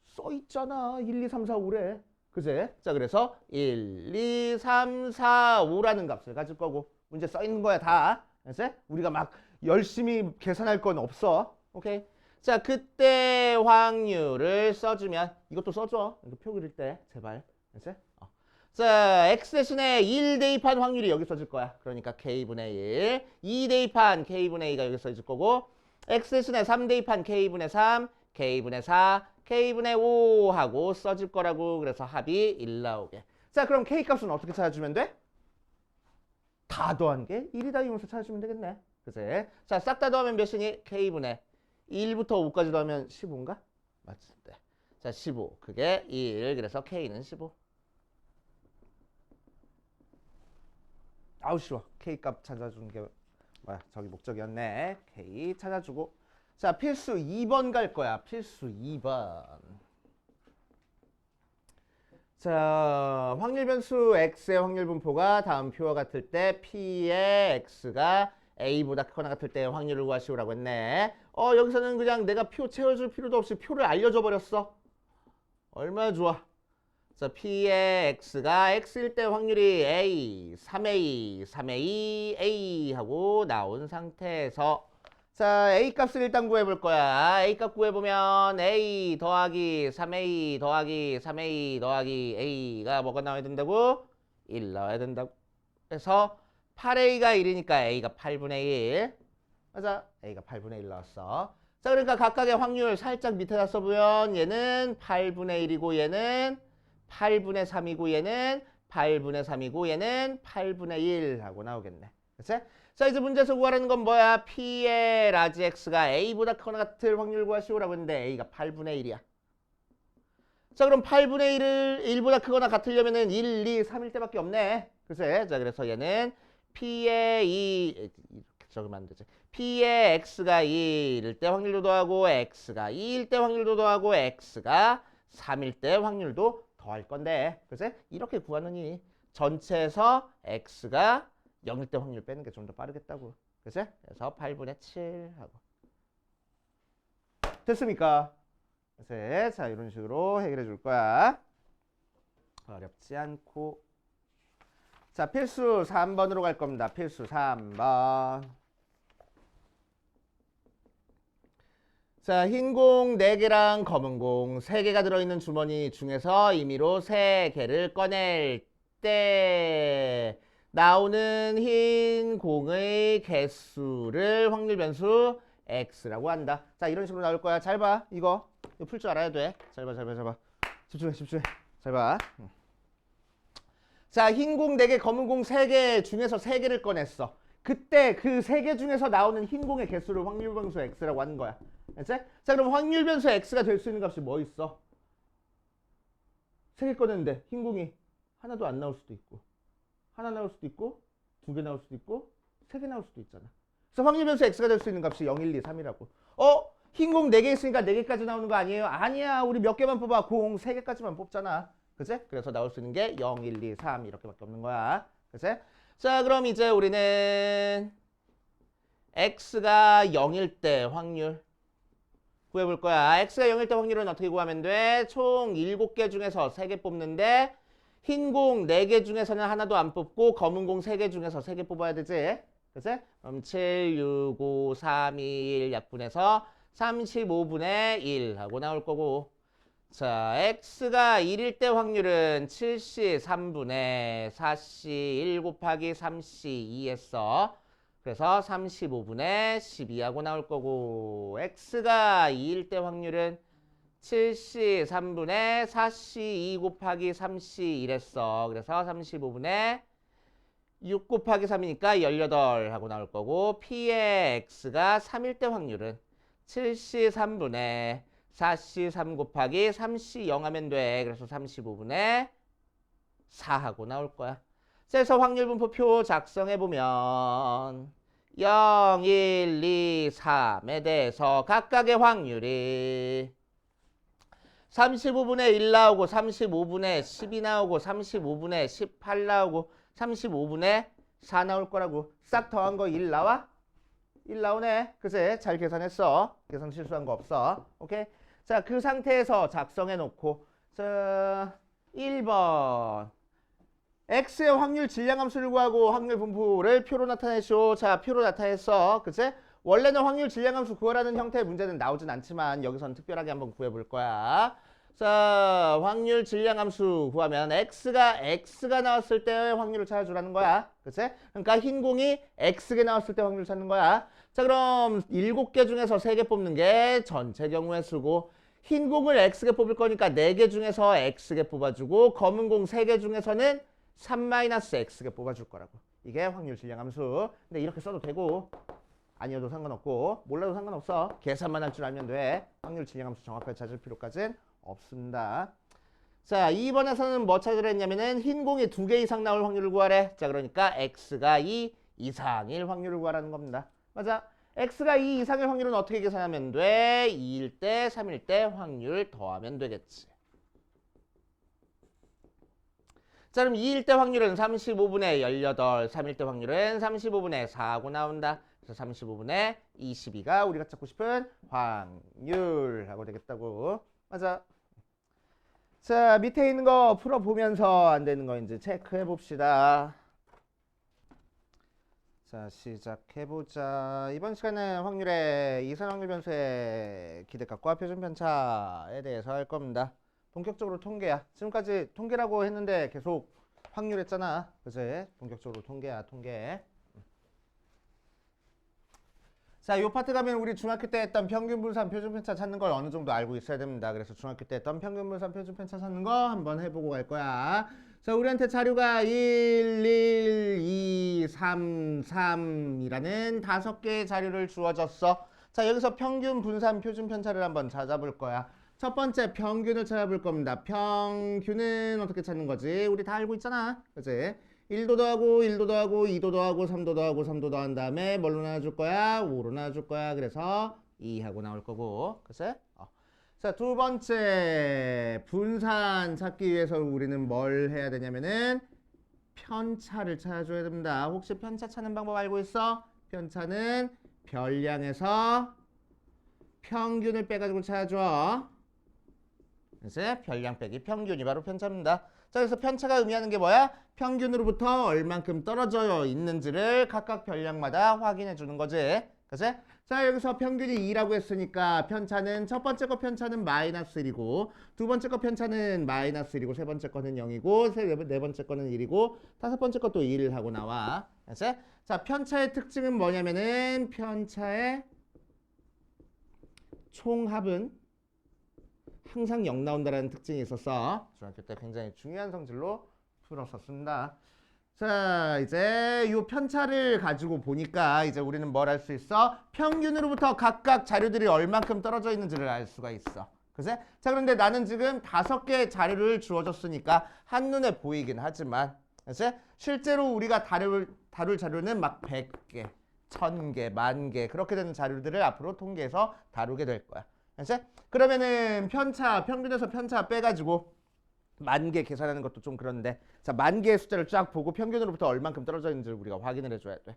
써 있잖아. 1, 2, 3, 4, 5래. 그제? 자, 그래서 1, 2, 3, 4, 5라는 값을 가질 거고 문제 써 있는 거야, 다. 이제 우리가 막 열심히 계산할 건 없어. 오케이? 자, 그때 확률을 써주면 이것도 써줘. 이거 표 그릴 때 제발. 이제? 자, x 대신에 1 대입한 확률이 여기 써질 거야. 그러니까 k분의 1. 2 대입한 k분의 2가 여기 써질 거고 x 대신에 3 대입한 k분의 3, k분의 4, k분의 5 하고 써질 거라고. 그래서 합이 1 나오게. 자, 그럼 k 값은 어떻게 찾아주면 돼? 다 더한 게 1이다 이용해서 찾아주면 되겠네. 그치? 자, 싹 다 더하면 몇이니? k분의 1부터 5까지 더하면 15인가? 맞지? 네. 자, 15. 그게 1. 그래서 k는 15. 아우 쉬워. K 값 찾아주는 게 뭐야? 저기 목적이었네. K 찾아주고. 자, 필수 2번 갈 거야. 필수 2번. 자, 확률 변수 X의 확률 분포가 다음 표와 같을 때 P의 X가 A보다 크거나 같을 때 확률을 구하시오라고 했네. 여기서는 그냥 내가 표 채워줄 필요도 없이 표를 알려줘 버렸어. 얼마나 좋아. 자, P의 X가 X일 때 확률이 A, 3A, 3A, A 하고 나온 상태에서 자, A 값을 일단 구해볼 거야. A 값 구해보면 A 더하기 3A 더하기 3A 더하기 A가 뭐가 나와야 된다고? 1 나와야 된다고. 그래서 8A가 1이니까 A가 8분의 1. 맞아. A가 8분의 1 나왔어. 자, 그러니까 각각의 확률 살짝 밑에다 써보면 얘는 8분의 1이고 얘는 8분의 3이고 얘는 8분의 3이고 얘는 8분의 1 하고 나오겠네. 그치? 자, 이제 문제에서 구하라는 건 뭐야? P의 라지 X가 A보다 크거나 같을 확률 구하시오라고 했는데 A가 8분의 1이야. 자, 그럼 8분의 1을 1보다 크거나 같으려면은 1, 2, 3일 때밖에 없네. 그치? 자, 그래서 얘는 P의 2 이렇게 적으면 안 되지. P의 X가 2일 때 확률도 더하고 X가 2일 때 확률도 더하고 X가 3일 때 확률도 더할 건데, 그치? 이렇게 구하느니 전체에서 X가 0일 때 확률 빼는 게 좀 더 빠르겠다고. 그치? 그래서 8분의 7 하고. 됐습니까? 그치? 자, 이런 식으로 해결해 줄 거야. 어렵지 않고. 자, 필수 3번으로 갈 겁니다. 필수 3번. 자, 흰 공 4개랑 검은 공 3개가 들어있는 주머니 중에서 임의로 3개를 꺼낼 때 나오는 흰 공의 개수를 확률 변수 X라고 한다. 자, 이런 식으로 나올 거야. 잘 봐. 이거 풀 줄 알아야 돼. 잘 봐, 잘 봐, 잘 봐. 집중해, 집중해. 잘 봐. 자, 흰 공 4개, 검은 공 3개 중에서 3개를 꺼냈어. 그때 그 3개 중에서 나오는 흰 공의 개수를 확률 변수 X라고 하는 거야. 알지? 자, 그럼 확률 변수 X가 될 수 있는 값이 뭐 있어? 3개 꺼냈는데 흰 공이 하나도 안 나올 수도 있고 하나 나올 수도 있고 2개 나올 수도 있고 3개 나올 수도 있잖아. 그래서 확률 변수 X가 될 수 있는 값이 0, 1, 2, 3이라고. 흰 공 4개 있으니까 4개까지 나오는 거 아니에요? 아니야. 우리 몇 개만 뽑아. 공 3개까지만 뽑잖아. 그치? 그래서 나올 수 있는 게 0, 1, 2, 3 이렇게밖에 없는 거야. 그치? 자, 그럼 이제 우리는 X가 0일 때 확률 구해볼 거야. X가 0일 때 확률은 어떻게 구하면 돼? 총 7개 중에서 3개 뽑는데 흰 공 4개 중에서는 하나도 안 뽑고 검은 공 3개 중에서 3개 뽑아야 되지. 그치? 그럼 7, 6, 5, 3, 2, 1 약분해서 35분의 1 하고 나올 거고. 자, X가 1일 때 확률은 7C 3분의 4C 1 곱하기 3C 2 했어. 그래서 35분의 12하고 나올 거고, X가 2일 때 확률은 7C 3분의 4C 2 곱하기 3C 1 했어. 그래서 35분의 6 곱하기 3이니까 18 하고 나올 거고, P의 X가 3일 때 확률은 7C 3분의 4C 3 곱하기 3C 0 하면 돼. 그래서 35분의 4 하고 나올 거야. 그래서 확률 분포표 작성해 보면 0, 1, 2, 3에 대해서 각각의 확률이 35분의 1 나오고 35분의 12 나오고 35분의 18 나오고 35분의 4 나올 거라고. 싹 더한 거 1 나와? 1 나오네. 그치? 잘 계산했어. 계산 실수한 거 없어. 오케이? 자, 그 상태에서 작성해 놓고 자, 1번 x의 확률 질량함수를 구하고 확률 분포를 표로 나타내쇼. 자, 표로 나타냈어. 그치? 원래는 확률 질량함수 구하라는 형태의 문제는 나오진 않지만 여기서는 특별하게 한번 구해볼 거야. 자, 확률 질량함수 구하면 x가 나왔을 때 확률을 찾아주라는 거야. 그치? 그러니까 흰 공이 x개 나왔을 때 확률 찾는 거야. 자, 그럼 7개 중에서 3개 뽑는 게 전체 경우의 수고, 흰 공을 x개 뽑을 거니까 4개 중에서 x개 뽑아주고 검은 공 3개 중에서는 3-x개 뽑아줄 거라고. 이게 확률 질량함수. 근데 이렇게 써도 되고 아니어도 상관없고 몰라도 상관없어. 계산만 할 줄 알면 돼. 확률 질량함수 정확하게 찾을 필요까지는 없습니다. 자, 2번에서는 뭐 찾으려 했냐면은 흰 공이 2개 이상 나올 확률을 구하래. 자, 그러니까 x가 2 이상일 확률을 구하라는 겁니다. 맞아. x가 2 이상일 확률은 어떻게 계산하면 돼? 2일 때, 3일 때 확률 더하면 되겠지. 자, 그럼 2일 때 확률은 35분의 18, 3일 때 확률은 35분의 4하고 나온다. 그래서 35분의 22가 우리가 찾고 싶은 확률하고 되겠다고. 맞아. 자, 밑에 있는 거 풀어보면서 안 되는 거 이제 체크해 봅시다. 자, 시작해보자. 이번 시간은 확률의 이산확률 변수의 기대값과 표준 편차에 대해서 할 겁니다. 본격적으로 통계야. 지금까지 통계라고 했는데 계속 확률 했잖아. 그치? 본격적으로 통계야, 통계. 자, 요 파트 가면 우리 중학교 때 했던 평균 분산 표준 편차 찾는 걸 어느 정도 알고 있어야 됩니다. 그래서 중학교 때 했던 평균 분산 표준 편차 찾는 거 한번 해보고 갈 거야. 자, 우리한테 자료가 1, 1, 2, 3, 3이라는 5개의 자료를 주어졌어. 자, 여기서 평균 분산 표준 편차를 한번 찾아볼 거야. 첫 번째 평균을 찾아볼 겁니다. 평균은 어떻게 찾는 거지? 우리 다 알고 있잖아. 그치? 1도 더하고 1도 더하고 2도 더하고 3도 더하고 3도 더한 다음에 뭘로 나눠줄 거야? 5로 나눠줄 거야. 그래서 2하고 나올 거고. 그치? 자, 두 번째 분산 찾기 위해서 우리는 뭘 해야 되냐면은 편차를 찾아줘야 됩니다. 혹시 편차 찾는 방법 알고 있어? 편차는 별량에서 평균을 빼가지고 찾아줘. 그래서 별량 빼기 평균이 바로 편차입니다. 자, 그래서 편차가 의미하는 게 뭐야? 평균으로부터 얼만큼 떨어져 있는지를 각각 별량마다 확인해 주는 거지. 그치? 자, 여기서 평균이 2라고 했으니까 편차는 첫 번째 거 편차는 마이너스 1이고 두 번째 거 편차는 마이너스 1이고 세 번째 거는 0이고 네 번째 거는 1이고 다섯 번째 것도 1 하고 나와. 그치? 자, 편차의 특징은 뭐냐면은 편차의 총합은 항상 0 나온다라는 특징이 있었어. 중학교 때 굉장히 중요한 성질로 풀었었습니다. 자, 이제 이 편차를 가지고 보니까 이제 우리는 뭘 할 수 있어? 평균으로부터 각각 자료들이 얼만큼 떨어져 있는지를 알 수가 있어. 그치? 자, 그런데 나는 지금 5개의 자료를 주어줬으니까 한눈에 보이긴 하지만 그치? 실제로 우리가 다룰 자료는 막 100개, 1000개, 10,000개 그렇게 되는 자료들을 앞으로 통계에서 다루게 될 거야. 그치? 그러면은 편차, 평균에서 편차 빼가지고 10,000개 계산하는 것도 좀 그런데 자, 10,000개의 숫자를 쫙 보고 평균으로부터 얼만큼 떨어져 있는지를 우리가 확인을 해줘야 돼.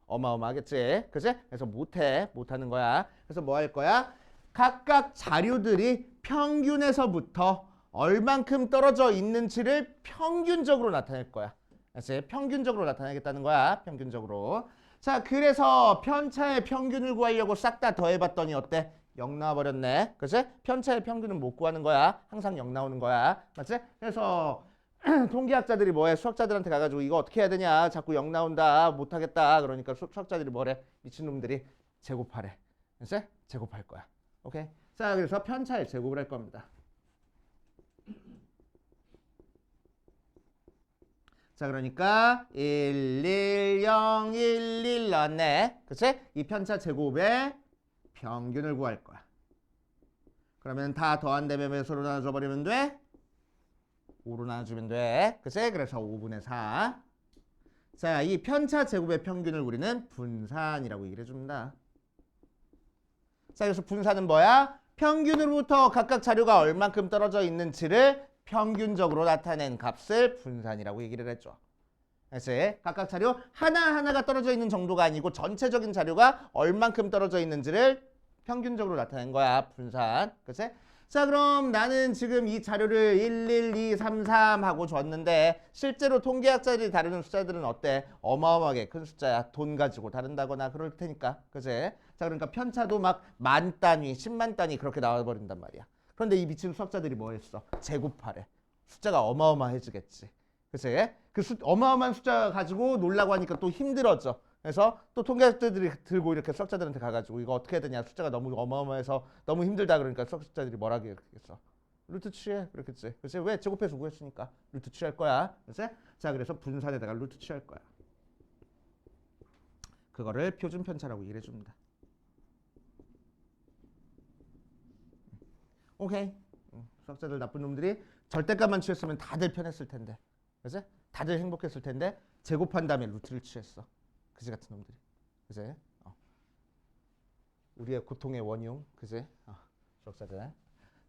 어마어마하겠지? 그치? 그래서 못하는 거야. 그래서 뭐 할 거야? 각각 자료들이 평균에서부터 얼만큼 떨어져 있는지를 평균적으로 나타낼 거야. 그치? 평균적으로 나타내겠다는 거야. 평균적으로. 자, 그래서 편차의 평균을 구하려고 싹 다 더해봤더니 어때? 0 나와버렸네. 그치? 편차의 평균은 못 구하는 거야. 항상 0 나오는 거야. 맞지? 그래서 통계학자들이 뭐해? 수학자들한테 가가지고 이거 어떻게 해야 되냐? 자꾸 0 나온다. 못하겠다. 그러니까 수학자들이 뭐래? 미친놈들이 제곱하래. 그치? 제곱할 거야. 오케이? 자, 그래서 편차의 제곱을 할 겁니다. 자, 그러니까 1, 1, 0, 1, 1 나왔네. 그치? 이 편차 제곱의 평균을 구할 거야. 그러면 다 더한 다음에 몇으로 나눠줘 버리면 돼? 5로 나눠주면 돼. 그치? 그래서 5분의 4. 자, 이 편차 제곱의 평균을 우리는 분산이라고 얘기를 해줍니다. 자, 그래서 분산은 뭐야? 평균으로부터 각각 자료가 얼만큼 떨어져 있는지를 평균적으로 나타낸 값을 분산이라고 얘기를 했죠. 그래서 각각 자료 하나하나가 떨어져 있는 정도가 아니고 전체적인 자료가 얼만큼 떨어져 있는지를 평균적으로 나타낸 거야. 분산. 그치? 자, 그럼 나는 지금 이 자료를 1, 1, 2, 3, 3 하고 줬는데 실제로 통계학자들이 다루는 숫자들은 어때? 어마어마하게 큰 숫자야. 돈 가지고 다룬다거나 그럴 테니까. 그치? 자, 그러니까 편차도 막 만 단위, 10만 단위 그렇게 나와버린단 말이야. 그런데 이 미친 수학자들이 뭐 했어? 제곱하래. 숫자가 어마어마해지겠지. 그치? 그 어마어마한 숫자 가지고 놀라고 하니까 또 힘들어져. 그래서 또 통계학자들이 들고 이렇게 수학자들한테 가가지고 이거 어떻게 해야 되냐, 숫자가 너무 어마어마해서 너무 힘들다 그러니까 수학자들이 뭐라 그러겠어? 루트 취해. 그렇겠지. 그치? 왜? 제곱해서 구했으니까 루트 취할 거야. 그치? 자, 그래서 분산에다가 루트 취할 거야. 그거를 표준 편차라고 얘기해 줍니다. 오케이. 수학자들 나쁜 놈들이 절대값만 취했으면 다들 편했을 텐데. 그치? 다들 행복했을 텐데 제곱한 다음에 루트를 취했어. 그지 같은 놈들이. 그지? 우리의 고통의 원흉. 그지? 수학자들.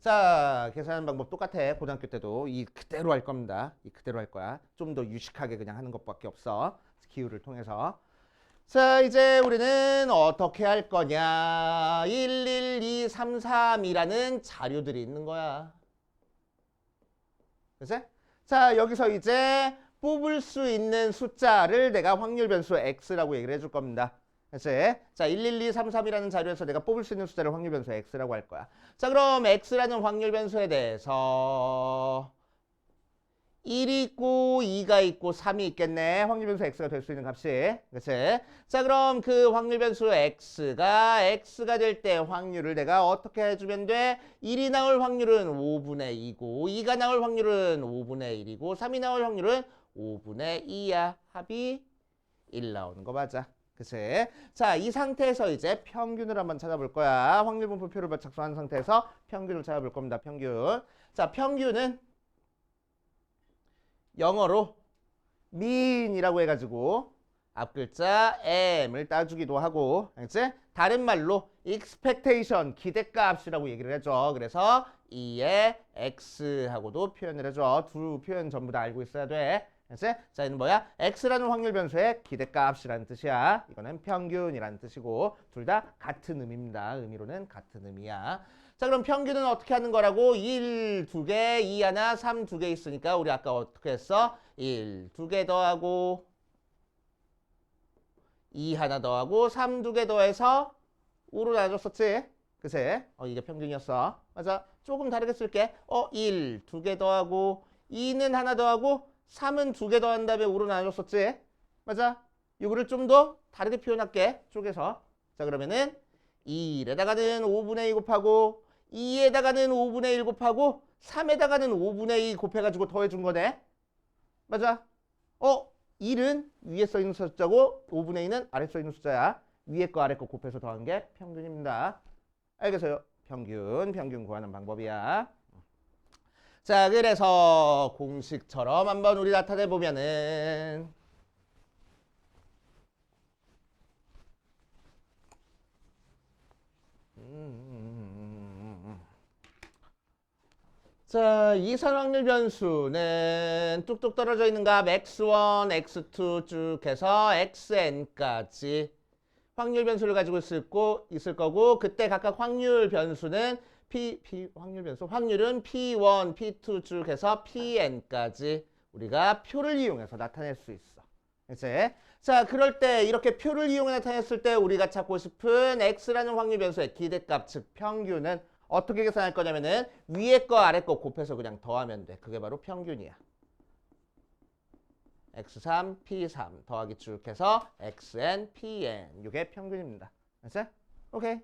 자, 계산하는 방법 똑같아. 고등학교 때도 이 그대로 할 겁니다. 이 그대로 할 거야. 좀 더 유식하게 그냥 하는 것밖에 없어. 기호를 통해서. 자, 이제 우리는 어떻게 할 거냐. 1, 1, 2, 3, 3이라는 자료들이 있는 거야. 그치? 자, 여기서 이제 뽑을 수 있는 숫자를 내가 확률 변수 x라고 얘기를 해줄 겁니다. 그치? 자, 1, 1, 2, 3, 3이라는 자료에서 내가 뽑을 수 있는 숫자를 확률 변수 x라고 할 거야. 자, 그럼 x라는 확률 변수에 대해서 1이 있고 2가 있고 3이 있겠네. 확률 변수 x가 될 수 있는 값이. 그치? 자, 그럼 그 확률 변수 x가 될 때 확률을 내가 어떻게 해주면 돼? 1이 나올 확률은 5분의 2고 2가 나올 확률은 5분의 1이고 3이 나올 확률은 5분의 2야. 합이 1 나오는 거 맞아. 그치? 자, 이 상태에서 이제 평균을 한번 찾아볼 거야. 확률 분포표를 작성한 상태에서 평균을 찾아볼 겁니다. 평균. 자, 평균은 영어로 mean이라고 해가지고 앞 글자 m을 따주기도 하고, 알겠지? 다른 말로 expectation, 기대값이라고 얘기를 해줘. 그래서 2의 x하고도 표현을 해줘. 두 표현 전부 다 알고 있어야 돼. 알겠지? 자, 이는 뭐야? x라는 확률 변수의 기대값이라는 뜻이야. 이거는 평균이라는 뜻이고 둘 다 같은 의미입니다. 의미로는 같은 의미야. 자, 그럼 평균은 어떻게 하는 거라고? 1, 2개, 2 하나, 3, 2개 있으니까 우리 아까 어떻게 했어? 1, 2개 더하고 2 하나 더하고 3, 2개 더해서 5로 나눠줬었지? 그치? 이게 평균이었어. 맞아. 조금 다르게 쓸게. 1, 2개 더하고 2는 하나 더하고 3은 2개 더한 다음에 5로 나눠줬었지? 맞아. 이거를 좀 더 다르게 표현할게. 쪼개서. 자, 그러면은 1에다가는 5분의 2 곱하고 2에다가는 5분의 1 곱하고 3에다가는 5분의 2 곱해가지고 더해준 거네. 맞아. 1은 위에 써있는 숫자고 5분의 2는 아래 써있는 숫자야. 위에 거 아래 거 곱해서 더한 게 평균입니다. 알겠어요? 평균 구하는 방법이야. 자, 그래서 공식처럼 한번 우리 나타내 보면은 자, 이산 확률 변수는 뚝뚝 떨어져 있는 값 x1, x2 쭉 해서 xn까지 확률 변수를 가지고 있을 거고 그때 각각 확률 변수는 확률은 p1, p2 쭉 해서 pn까지 우리가 표를 이용해서 나타낼 수 있어. 그치? 자, 그럴 때 이렇게 표를 이용해 나타냈을 때 우리가 찾고 싶은 x라는 확률 변수의 기대값, 즉 평균은 어떻게 계산할 거냐면은 위에 거 아래 거 곱해서 그냥 더하면 돼. 그게 바로 평균이야. x3, p3 더하기 쭉 해서 xn, pn 이게 평균입니다. 알았지? 오케이.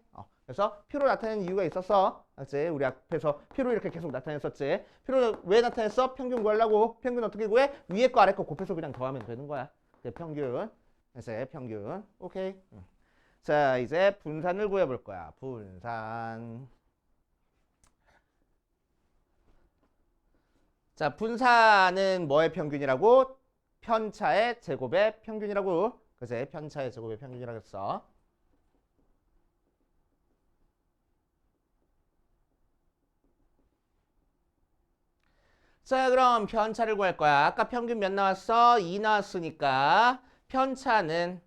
그래서 표로 나타내는 이유가 있었어. 알았지? 우리 앞에서 표로 이렇게 계속 나타냈었지. 표로 왜 나타냈어? 평균 구하려고. 평균 어떻게 구해? 위에 거 아래 거 곱해서 그냥 더하면 되는 거야. 그게 평균. 그래서 평균. 오케이. 자, 이제 분산을 구해볼 거야. 분산. 자, 분산은 뭐의 평균이라고? 편차의 제곱의 평균이라고. 그치? 편차의 제곱의 평균이라고 했어. 자, 그럼 편차를 구할 거야. 아까 평균 몇 나왔어? 2 나왔으니까 편차는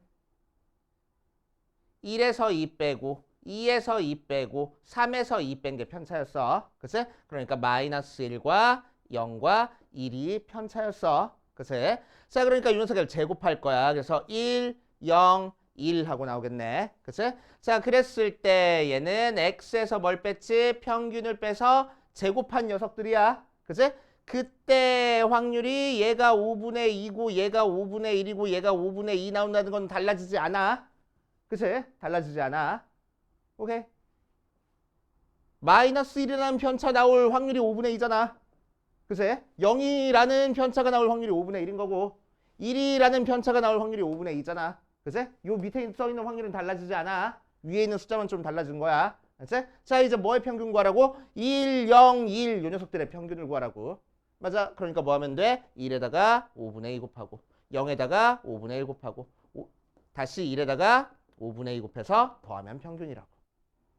1에서 2 빼고 2에서 2 빼고 3에서 2 뺀 게 편차였어. 그치? 그러니까 마이너스 1과 0과 1이 편차였어. 그치? 자, 그러니까 이 녀석을 제곱할 거야. 그래서 1, 0, 1 하고 나오겠네. 그치? 자, 그랬을 때 얘는 x에서 뭘 뺐지? 평균을 빼서 제곱한 녀석들이야. 그치? 그때 확률이 얘가 5분의 2고 얘가 5분의 1이고 얘가 5분의 2 나온다는 건 달라지지 않아. 그치? 달라지지 않아. 오케이. 마이너스 1이라는 편차 나올 확률이 5분의 2잖아. 그치? 0이라는 편차가 나올 확률이 5분의 1인 거고 1이라는 편차가 나올 확률이 5분의 2잖아. 그치? 요 밑에 써있는 확률은 달라지지 않아. 위에 있는 숫자만 좀 달라진 거야. 그치? 자, 이제 뭐의 평균 구하라고? 1, 0, 1 요 녀석들의 평균을 구하라고. 맞아. 그러니까 뭐 하면 돼? 1에다가 5분의 2 곱하고 0에다가 5분의 1 곱하고 다시 1에다가 5분의 2 곱해서 더하면 평균이라고.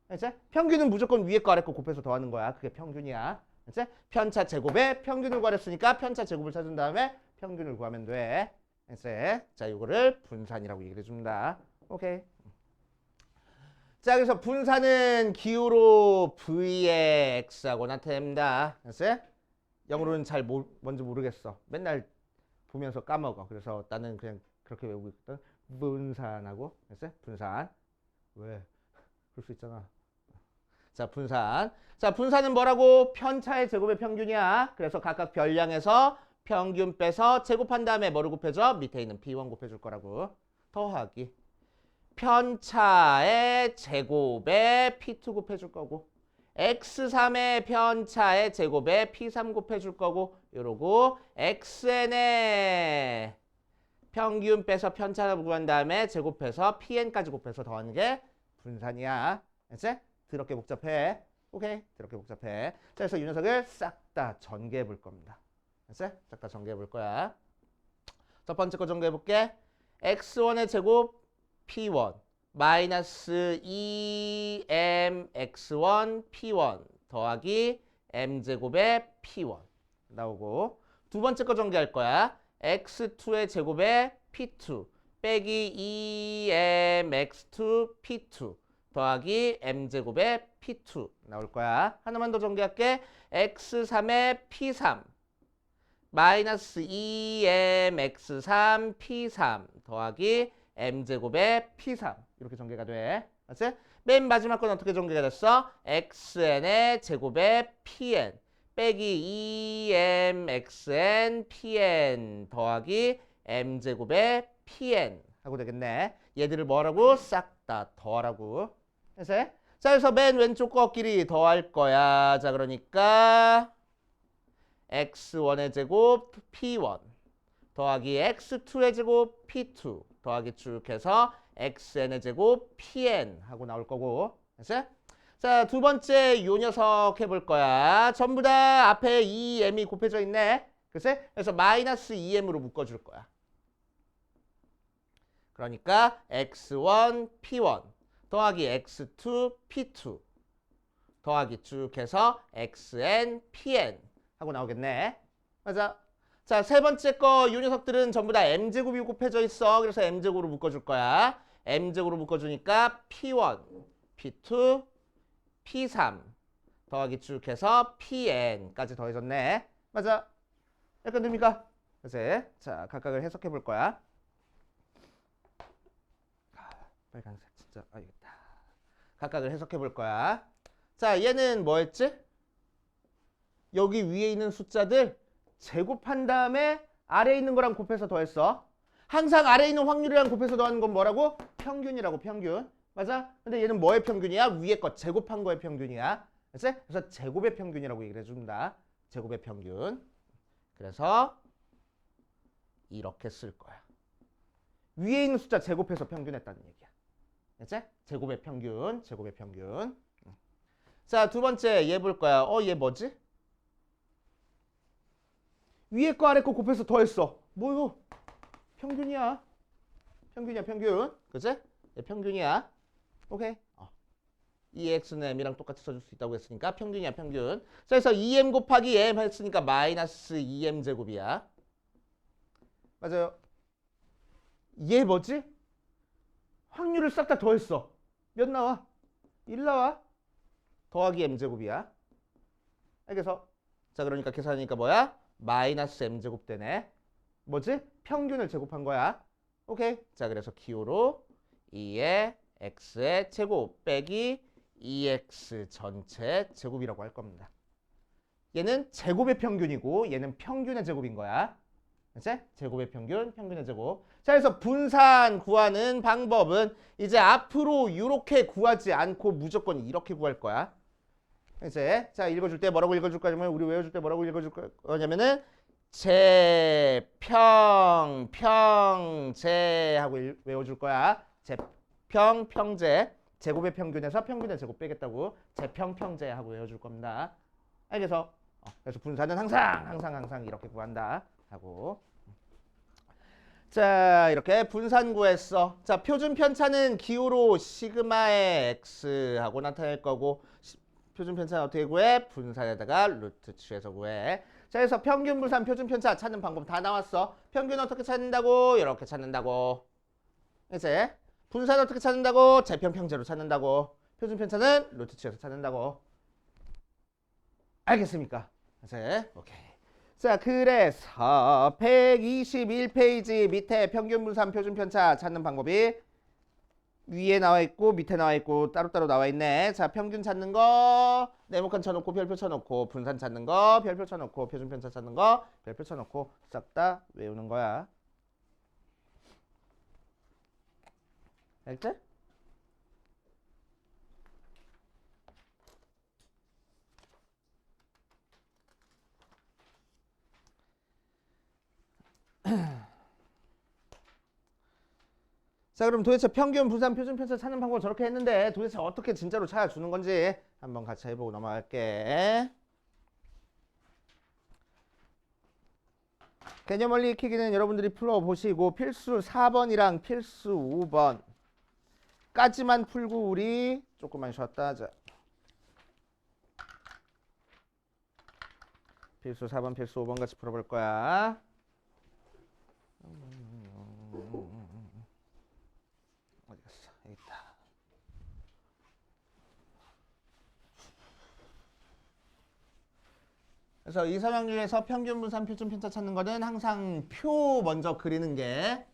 알지? 평균은 무조건 위에 거 아래 거 곱해서 더하는 거야. 그게 평균이야. 알지? 편차 제곱에 평균을 구하랬으니까 편차 제곱을 찾은 다음에 평균을 구하면 돼. 알지? 자, 이거를 분산이라고 얘기를 해줍니다. 오케이. 자, 그래서 분산은 기호로 V의 X하고 나타냅니다. 알지? 영어로는 잘 뭔지 모르겠어. 맨날 보면서 까먹어. 그래서 나는 그냥 그렇게 외우고 있거든. 분산하고. 알지? 분산. 왜? 그럴 수 있잖아. 자, 분산. 자, 분산은 뭐라고? 편차의 제곱의 평균이야. 그래서 각각 별량에서 평균 빼서 제곱한 다음에 뭐를 곱해줘? 밑에 있는 B1 곱해줄 거라고. 더하기. 편차의 제곱에 P2 곱해줄 거고 X3의 편차의 제곱에 P3 곱해줄 거고 이러고 XN의 평균 빼서 편차 구한 다음에 제곱해서 PN까지 곱해서 더하는 게 분산이야. 알지? 더럽게 복잡해. 오케이. 더럽게 복잡해. 자, 그래서 이 녀석을 싹 다 전개해 볼 겁니다. 알지? 싹 다 전개해 볼 거야. 첫 번째 거 전개해 볼게. X1의 제곱 P1 마이너스 2mx1 P1 더하기 m제곱의 P1 나오고 두 번째 거 전개할 거야. x2의 제곱에 P2 빼기 2mx2 P2 더하기 m제곱의 P2 나올 거야. 하나만 더 전개할게. x3의 P3 마이너스 2mx3 P3 더하기 m제곱의 P3 이렇게 전개가 돼. 맞지? 맨 마지막 건 어떻게 전개가 됐어? xn의 제곱의 pn 빼기 2mxn pn 더하기 m제곱의 pn 하고 되겠네. 얘들을 뭐라고? 싹 다 더하라고. 그래서 자, 그래서 맨 왼쪽 거끼리 더할 거야. 자, 그러니까 x1의 제곱 p1 더하기 x2의 제곱 p2 더하기 쭉 해서 xn의 제곱 pn 하고 나올 거고. 알았어? 자, 두 번째 요 녀석 해볼 거야. 전부 다 앞에 2m이 곱해져 있네. 그래서 마이너스 2m으로 묶어줄 거야. 그러니까 x1 p1 더하기 x2 p2 더하기 쭉 해서 xn pn 하고 나오겠네. 맞아. 자, 세 번째 거 이 녀석들은 전부 다 m제곱이 곱해져 있어. 그래서 m제곱으로 묶어줄 거야. m제곱으로 묶어주니까 p1, p2, p3 더하기 쭉 해서 pn까지 더해졌네. 맞아. 약간 됩니까? 그치? 자, 각각을 해석해 볼 거야. 빨간색 진짜 알겠다. 각각을 해석해 볼 거야. 자, 얘는 뭐였지? 여기 위에 있는 숫자들 제곱한 다음에 아래에 있는 거랑 곱해서 더했어. 항상 아래에 있는 확률이랑 곱해서 더하는 건 뭐라고? 평균이라고. 평균. 맞아? 근데 얘는 뭐의 평균이야? 위에 거 제곱한 거의 평균이야. 그치? 그래서 제곱의 평균이라고 얘기를 해준다. 제곱의 평균. 그래서 이렇게 쓸 거야. 위에 있는 숫자 제곱해서 평균했다는 얘기야. 그치? 제곱의 평균. 제곱의 평균. 자, 두 번째 얘 볼 거야. 얘 뭐지? 위에 거 아래 거 곱해서 더했어. 뭐요? 평균이야. 평균이야, 평균. 그치? 평균이야. 오케이. EX는 M이랑 똑같이 써줄 수 있다고 했으니까 평균이야, 평균. 자, 그래서 2M 곱하기 M 했으니까 마이너스 2M 제곱이야. 맞아요. 얘 뭐지? 확률을 싹 다 더했어. 몇 나와? 1 나와. 더하기 M 제곱이야. 알겠어? 자, 그러니까 계산하니까 뭐야? 마이너스 M 제곱 되네. 뭐지? 평균을 제곱한 거야. 오케이. 자, 그래서 기호로 2의 x의 제곱 빼기 2x 전체 제곱이라고 할 겁니다. 얘는 제곱의 평균이고 얘는 평균의 제곱인 거야. 그치? 제곱의 평균, 평균의 제곱. 자, 그래서 분산 구하는 방법은 이제 앞으로 이렇게 구하지 않고 무조건 이렇게 구할 거야. 이제 자, 읽어줄 때 뭐라고 읽어줄 거냐면 우리 외워줄 때 뭐라고 읽어줄 거냐면은 제평 평제 하고 외워줄 거야. 제평 평제. 제곱의 평균에서 평균의 제곱 빼겠다고 제평 평제 하고 외워줄 겁니다. 알겠어? 그래서 분산은 항상 이렇게 구한다 하고. 자, 이렇게 분산 구했어. 자, 표준 편차는 기호로 시그마의 x하고 나타낼 거고 표준 편차는 어떻게 구해? 분산에다가 루트 취해서 구해. 자, 그래서 평균 분산 표준 편차 찾는 방법 다 나왔어. 평균 어떻게 찾는다고? 이렇게 찾는다고. 이제 분산 어떻게 찾는다고? 제평 평제로 찾는다고. 표준 편차는 루트 취해서 찾는다고. 알겠습니까? 이제 오케이. 자, 그래서 121페이지 밑에 평균 분산 표준 편차 찾는 방법이 위에 나와 있고 밑에 나와 있고 따로따로 나와 있네. 자, 평균 찾는 거 네모칸 쳐놓고 별표 쳐놓고 분산 찾는 거 별표 쳐놓고 표준 편차 찾는 거 별표 쳐놓고 싹 다 외우는 거야. 알겠지? 자, 그럼 도대체 평균 분산 표준 편차 찾는 방법을 저렇게 했는데 도대체 어떻게 진짜로 찾아주는 건지 한번 같이 해보고 넘어갈게. 개념 원리 익히기는 여러분들이 풀어보시고 필수 4번이랑 필수 5번까지만 풀고 우리 조금만 쉬었다 하자. 필수 4번, 필수 5번 같이 풀어볼 거야. 어디 갔어? 여기 있다. 그래서 이사명률에서 평균 분산 표준 편차 찾는 거는 항상 표 먼저 그리는 게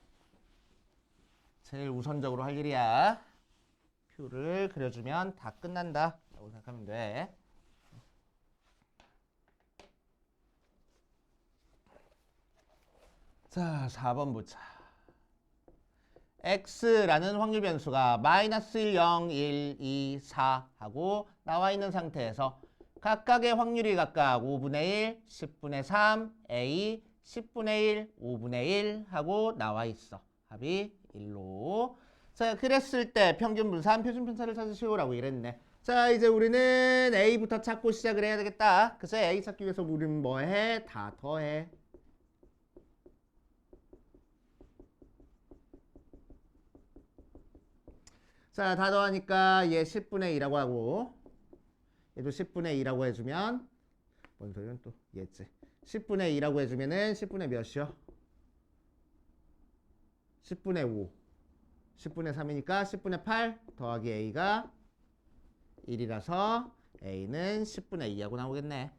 제일 우선적으로 할 일이야. 표를 그려주면 다 끝난다 라고 생각하면 돼. 자, 4번 보자. x라는 확률 변수가 마이너스 1, 0, 1, 2, 4 하고 나와 있는 상태에서 각각의 확률이 각각 5분의 1, 10분의 3, a, 10분의 1, 5분의 1 하고 나와 있어. 합이 1로. 자, 그랬을 때 평균 분산 표준 편차를 찾으시오라고 이랬네. 자, 이제 우리는 a부터 찾고 시작을 해야 되겠다. 그래서 a 찾기 위해서 우리는 뭐 해? 다 더해. 자, 다 더하니까 얘 10분의 2라고 하고 얘도 10분의 2라고 해주면 뭔 소리는 또 얘지. 10분의 2라고 해주면은 10분의 몇이요? 10분의 5. 10분의 3이니까 10분의 8 더하기 a가 1이라서 a는 10분의 2하고 나오겠네.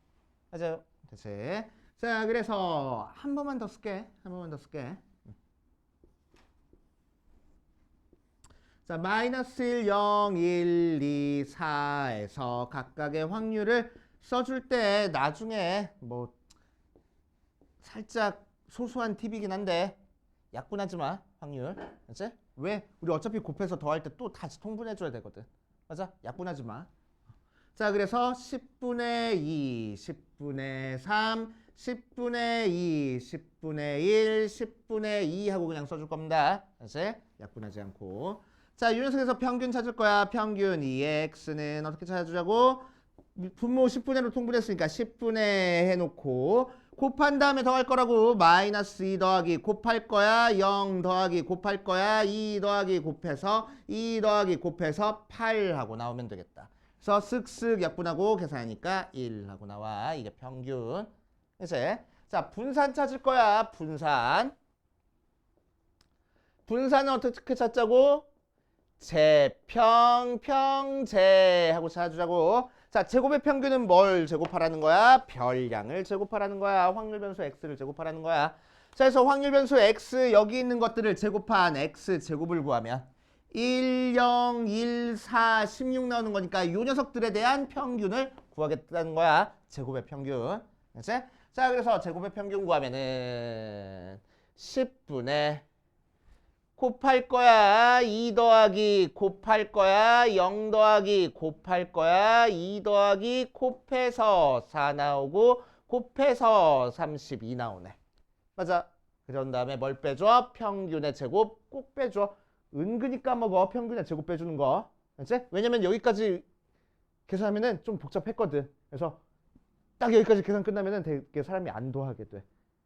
맞아요. 됐지? 자, 그래서 한 번만 더 쓸게. 한 번만 더 쓸게. 자, 마이너스 1, 0, 1, 2, 4에서 각각의 확률을 써줄 때 나중에 뭐 살짝 소소한 팁이긴 한데 약분하지 마, 확률. 알지? 왜? 우리 어차피 곱해서 더할 때 또 다시 통분해줘야 되거든. 맞아? 약분하지 마. 자, 그래서 10분의 2, 10분의 3, 10분의 2, 10분의 1, 10분의 2 하고 그냥 써줄 겁니다. 알지? 약분하지 않고. 자, 이 녀석에서 평균 찾을 거야. 평균 2x는 어떻게 찾아주자고? 분모 10분의로 통분했으니까 10분의 해놓고 곱한 다음에 더할 거라고 마이너스 2 더하기 곱할 거야 0 더하기 곱할 거야 2 더하기 곱해서 2 더하기 곱해서 8 하고 나오면 되겠다. 그래서 쓱쓱 약분하고 계산하니까 1 하고 나와. 이게 평균. 이제 자 분산 찾을 거야. 분산은 어떻게 찾자고? 제평평제 하고 찾아주자고. 자, 제곱의 평균은 뭘 제곱하라는 거야? 별량을 제곱하라는 거야. 확률 변수 x를 제곱하라는 거야. 자, 그래서 확률 변수 x 여기 있는 것들을 제곱한 x 제곱을 구하면 1, 0, 1, 4, 16 나오는 거니까 이 녀석들에 대한 평균을 구하겠다는 거야. 제곱의 평균. 그치? 자, 그래서 제곱의 평균 구하면은 10분의 곱할 거야 2 더하기 곱할 거야 0 더하기 곱할 거야 2 더하기 곱해서 4 나오고 곱해서 32 나오네. 맞아. 그런 다음에 뭘 빼줘? 평균의 제곱 꼭 빼줘. 은근히 까먹어 평균의 제곱 빼주는 거. 알지? 왜냐면 여기까지 계산하면은 좀 복잡했거든. 그래서 딱 여기까지 계산 끝나면은 되게 사람이 안 도하게 돼.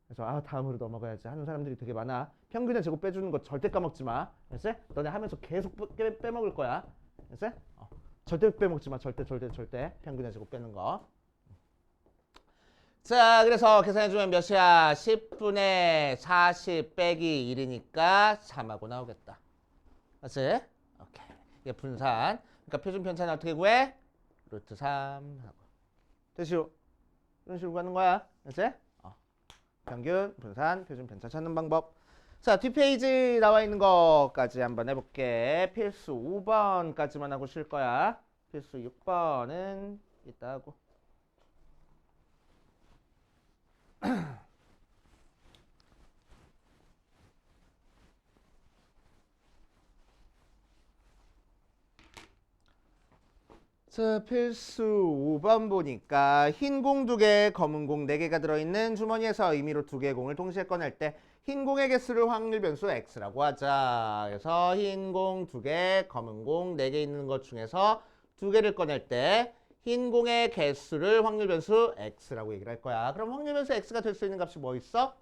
그래서 다음으로 넘어가야지 하는 사람들이 되게 많아. 평균의 제곱 빼주는 거 절대 까먹지 마. 알았지? 너네 하면서 계속 빼먹을 거야. 알았지? 절대 빼먹지 마. 절대. 평균의 제곱 빼는 거. 자, 그래서 계산해주면 몇이야? 10분의 40 빼기 1이니까 3하고 나오겠다. 알았지? 오케이. 이게 분산. 그러니까 표준 편차는 어떻게 구해? 루트 3 하고. 됐슈? 이런 식으로 가는 거야. 알았지? 평균, 분산, 표준 편차 찾는 방법. 자, 뒷페이지 나와 있는 것까지 한번 해볼게. 필수 5번까지만 하고 쉴 거야. 필수 6번은 이따 하고. 자, 필수 5번 보니까 흰 공 2개, 검은 공 4개가 들어있는 주머니에서 임의로 2개의 공을 동시에 꺼낼 때 흰 공의 개수를 확률 변수 x라고 하자. 그래서 흰 공 2개, 검은 공 4개 있는 것 중에서 2개를 꺼낼 때 흰 공의 개수를 확률 변수 x라고 얘기를 할 거야. 그럼 확률 변수 x가 될 수 있는 값이 뭐 있어?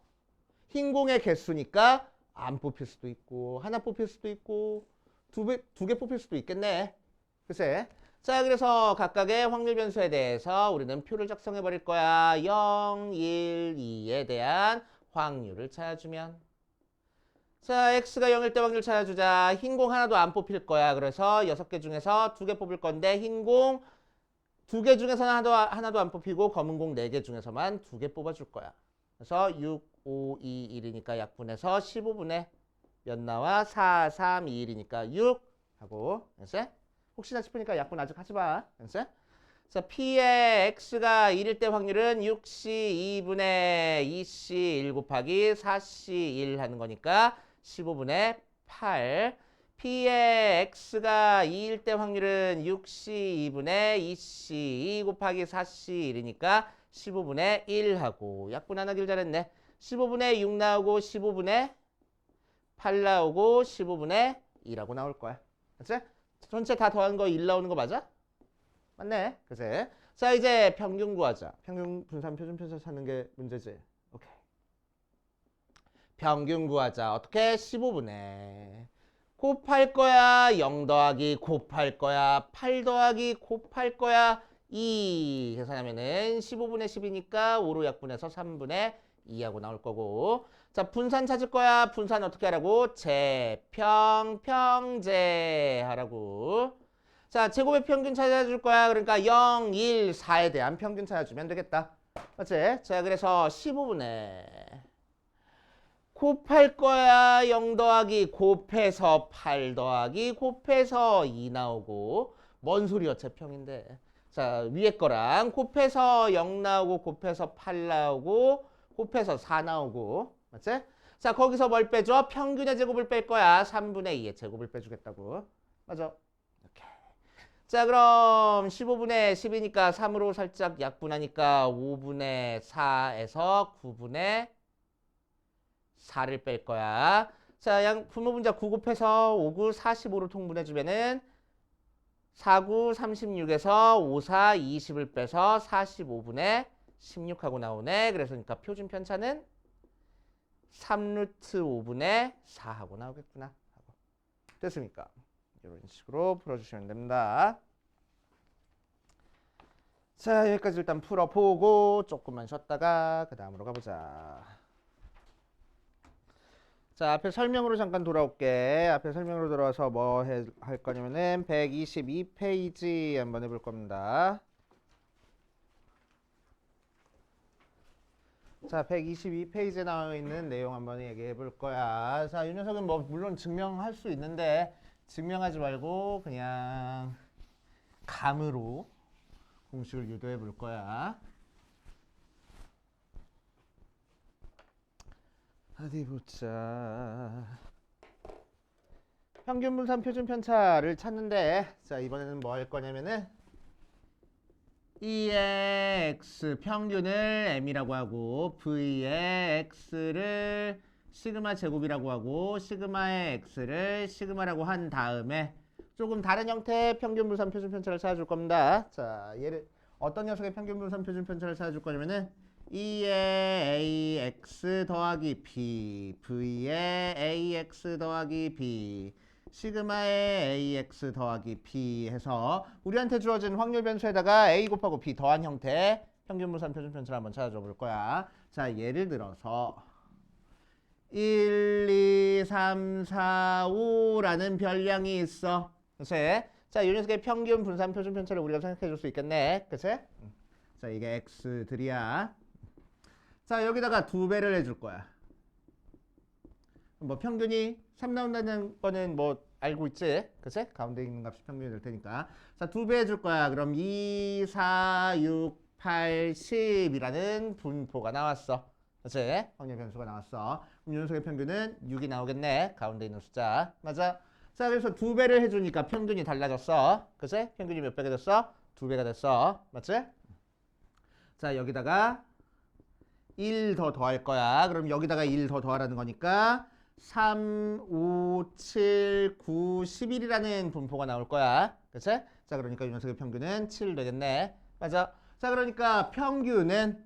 흰 공의 개수니까 안 뽑힐 수도 있고 하나 뽑힐 수도 있고 두 개 뽑힐 수도 있겠네. 글쎄. 자, 그래서 각각의 확률 변수에 대해서 우리는 표를 작성해 버릴 거야. 0, 1, 2에 대한 확률을 찾아주면. 자, x가 0일 때 확률 찾아주자. 흰 공 하나도 안 뽑힐 거야. 그래서 6개 중에서 2개 뽑을 건데 흰 공 2개 중에서는 하나도 안 뽑히고 검은 공 4개 중에서만 2개 뽑아줄 거야. 그래서 6, 5, 2, 1이니까 약분해서 15분의 몇 나와? 4, 3, 2, 1이니까 6 하고. 알았어? 혹시나 싶으니까 약분 아직 하지 마. 알았어? 자, P의 X가 1일 때 확률은 6C 2분의 2C 1 곱하기 4C 1 하는 거니까 15분의 8. P의 X가 2일 때 확률은 6C 2분의 2C 2 곱하기 4C 1이니까 15분의 1 하고. 약분 안 하길 잘했네. 15분의 6 나오고 15분의 8 나오고 15분의 2라고 나올 거야. 알았지? 전체 다 더한 거 1 나오는 거 맞아? 맞네. 그치? 자, 이제 평균 구하자. 평균 분산 표준 편차 찾는 게 문제지. 오케이. 평균 구하자. 어떻게? 15분의 곱할 거야 0 더하기 곱할 거야 8 더하기 곱할 거야 2 계산하면은 15분의 10이니까 5로 약분해서 3분의 2하고 나올 거고. 자, 분산 찾을 거야. 분산 어떻게 하라고? 제평평제 하라고. 자, 제곱의 평균 찾아줄 거야. 그러니까 0, 1, 4에 대한 평균 찾아주면 되겠다. 맞지? 자, 그래서 15분의 곱할 거야 0 더하기 곱해서 8 더하기 곱해서 2 나오고. 뭔 소리야? 제평인데. 자, 위에 거랑 곱해서 0 나오고 곱해서 8 나오고 곱해서 4 나오고. 맞지? 자, 거기서 뭘 빼줘? 평균의 제곱을 뺄 거야. 3분의 2의 제곱을 빼주겠다고. 맞아. 이렇게. 자, 그럼 15분의 10이니까 3으로 살짝 약분하니까 5분의 4에서 9분의 4를 뺄 거야. 자, 분모분자 9 곱해서 5, 9, 45로 통분해주면은 49, 36에서 54, 20을 빼서 45분의 16하고 나오네. 그래서니까 표준 편차는 3루트 5분의 4하고 나오겠구나. 됐습니까? 이런 식으로 풀어주시면 됩니다. 자, 여기까지 일단 풀어보고 조금만 쉬었다가 그 다음으로 가보자. 자, 앞에 설명으로 잠깐 돌아올게. 앞에 설명으로 돌아와서 뭐 할 거냐면은 122페이지 한번 해볼 겁니다. 자, 122페이지에 나와 있는 내용 한번 얘기해 볼 거야. 자, 이 녀석은 뭐 물론 증명할 수 있는데 증명하지 말고 그냥 감으로 공식을 유도해 볼 거야. 어디 보자. 평균 분산 표준 편차를 찾는데, 자, 이번에는 뭐 할 거냐면은 E의 X 평균을 M이라고 하고 V의 X를 시그마 제곱이라고 하고 시그마의 X를 시그마라고 한 다음에 조금 다른 형태의 평균 분산 표준 편차를 찾아줄 겁니다. 자, 얘를 어떤 녀석의 평균 분산 표준 편차를 찾아줄 거냐면은 E의 AX 더하기 B, V의 AX 더하기 B, 시그마의 AX 더하기 B 해서 우리한테 주어진 확률 변수에다가 A 곱하고 B 더한 형태의 평균 분산 표준 편차를 한번 찾아줘 볼 거야. 자, 예를 들어서 1, 2, 3, 4, 5라는 별량이 있어. 그치? 자, 이 녀석의 평균 분산 표준 편차를 우리가 생각해 줄 수 있겠네. 그치? 자, 이게 X들이야. 자, 여기다가 2배를 해줄 거야. 뭐 평균이 3 나온다는 거는 뭐 알고 있지? 그치? 가운데 있는 값이 평균이 될 테니까. 자, 2배 해줄 거야. 그럼 2, 4, 6, 8, 10이라는 분포가 나왔어. 그치? 확률 변수가 나왔어. 그럼 이 녀석의 평균은 6이 나오겠네. 가운데 있는 숫자. 맞아? 자, 그래서 2배를 해주니까 평균이 달라졌어. 그치? 평균이 몇 배가 됐어? 2배가 됐어. 맞지? 자, 여기다가 1 더 더할 거야. 그럼 여기다가 1 더 더하라는 거니까 3, 5, 7, 9, 11이라는 분포가 나올 거야. 그치? 자, 그러니까 이 녀석의 평균은 7 되겠네. 맞아? 자, 그러니까 평균은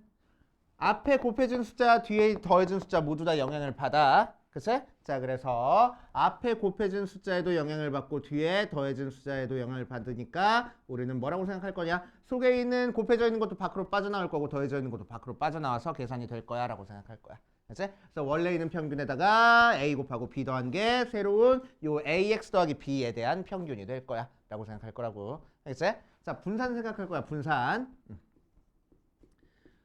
앞에 곱해진 숫자, 뒤에 더해진 숫자 모두 다 영향을 받아. 그치? 자, 그래서 앞에 곱해진 숫자에도 영향을 받고 뒤에 더해진 숫자에도 영향을 받으니까 우리는 뭐라고 생각할 거냐? 속에 있는 곱해져 있는 것도 밖으로 빠져나올 거고 더해져 있는 것도 밖으로 빠져나와서 계산이 될 거야 라고 생각할 거야. 그치? 그래서 원래 있는 평균에다가 A 곱하고 B 더한 게 새로운 요 AX 더하기 B에 대한 평균이 될 거야 라고 생각할 거라고. 그치? 자, 분산 생각할 거야. 분산.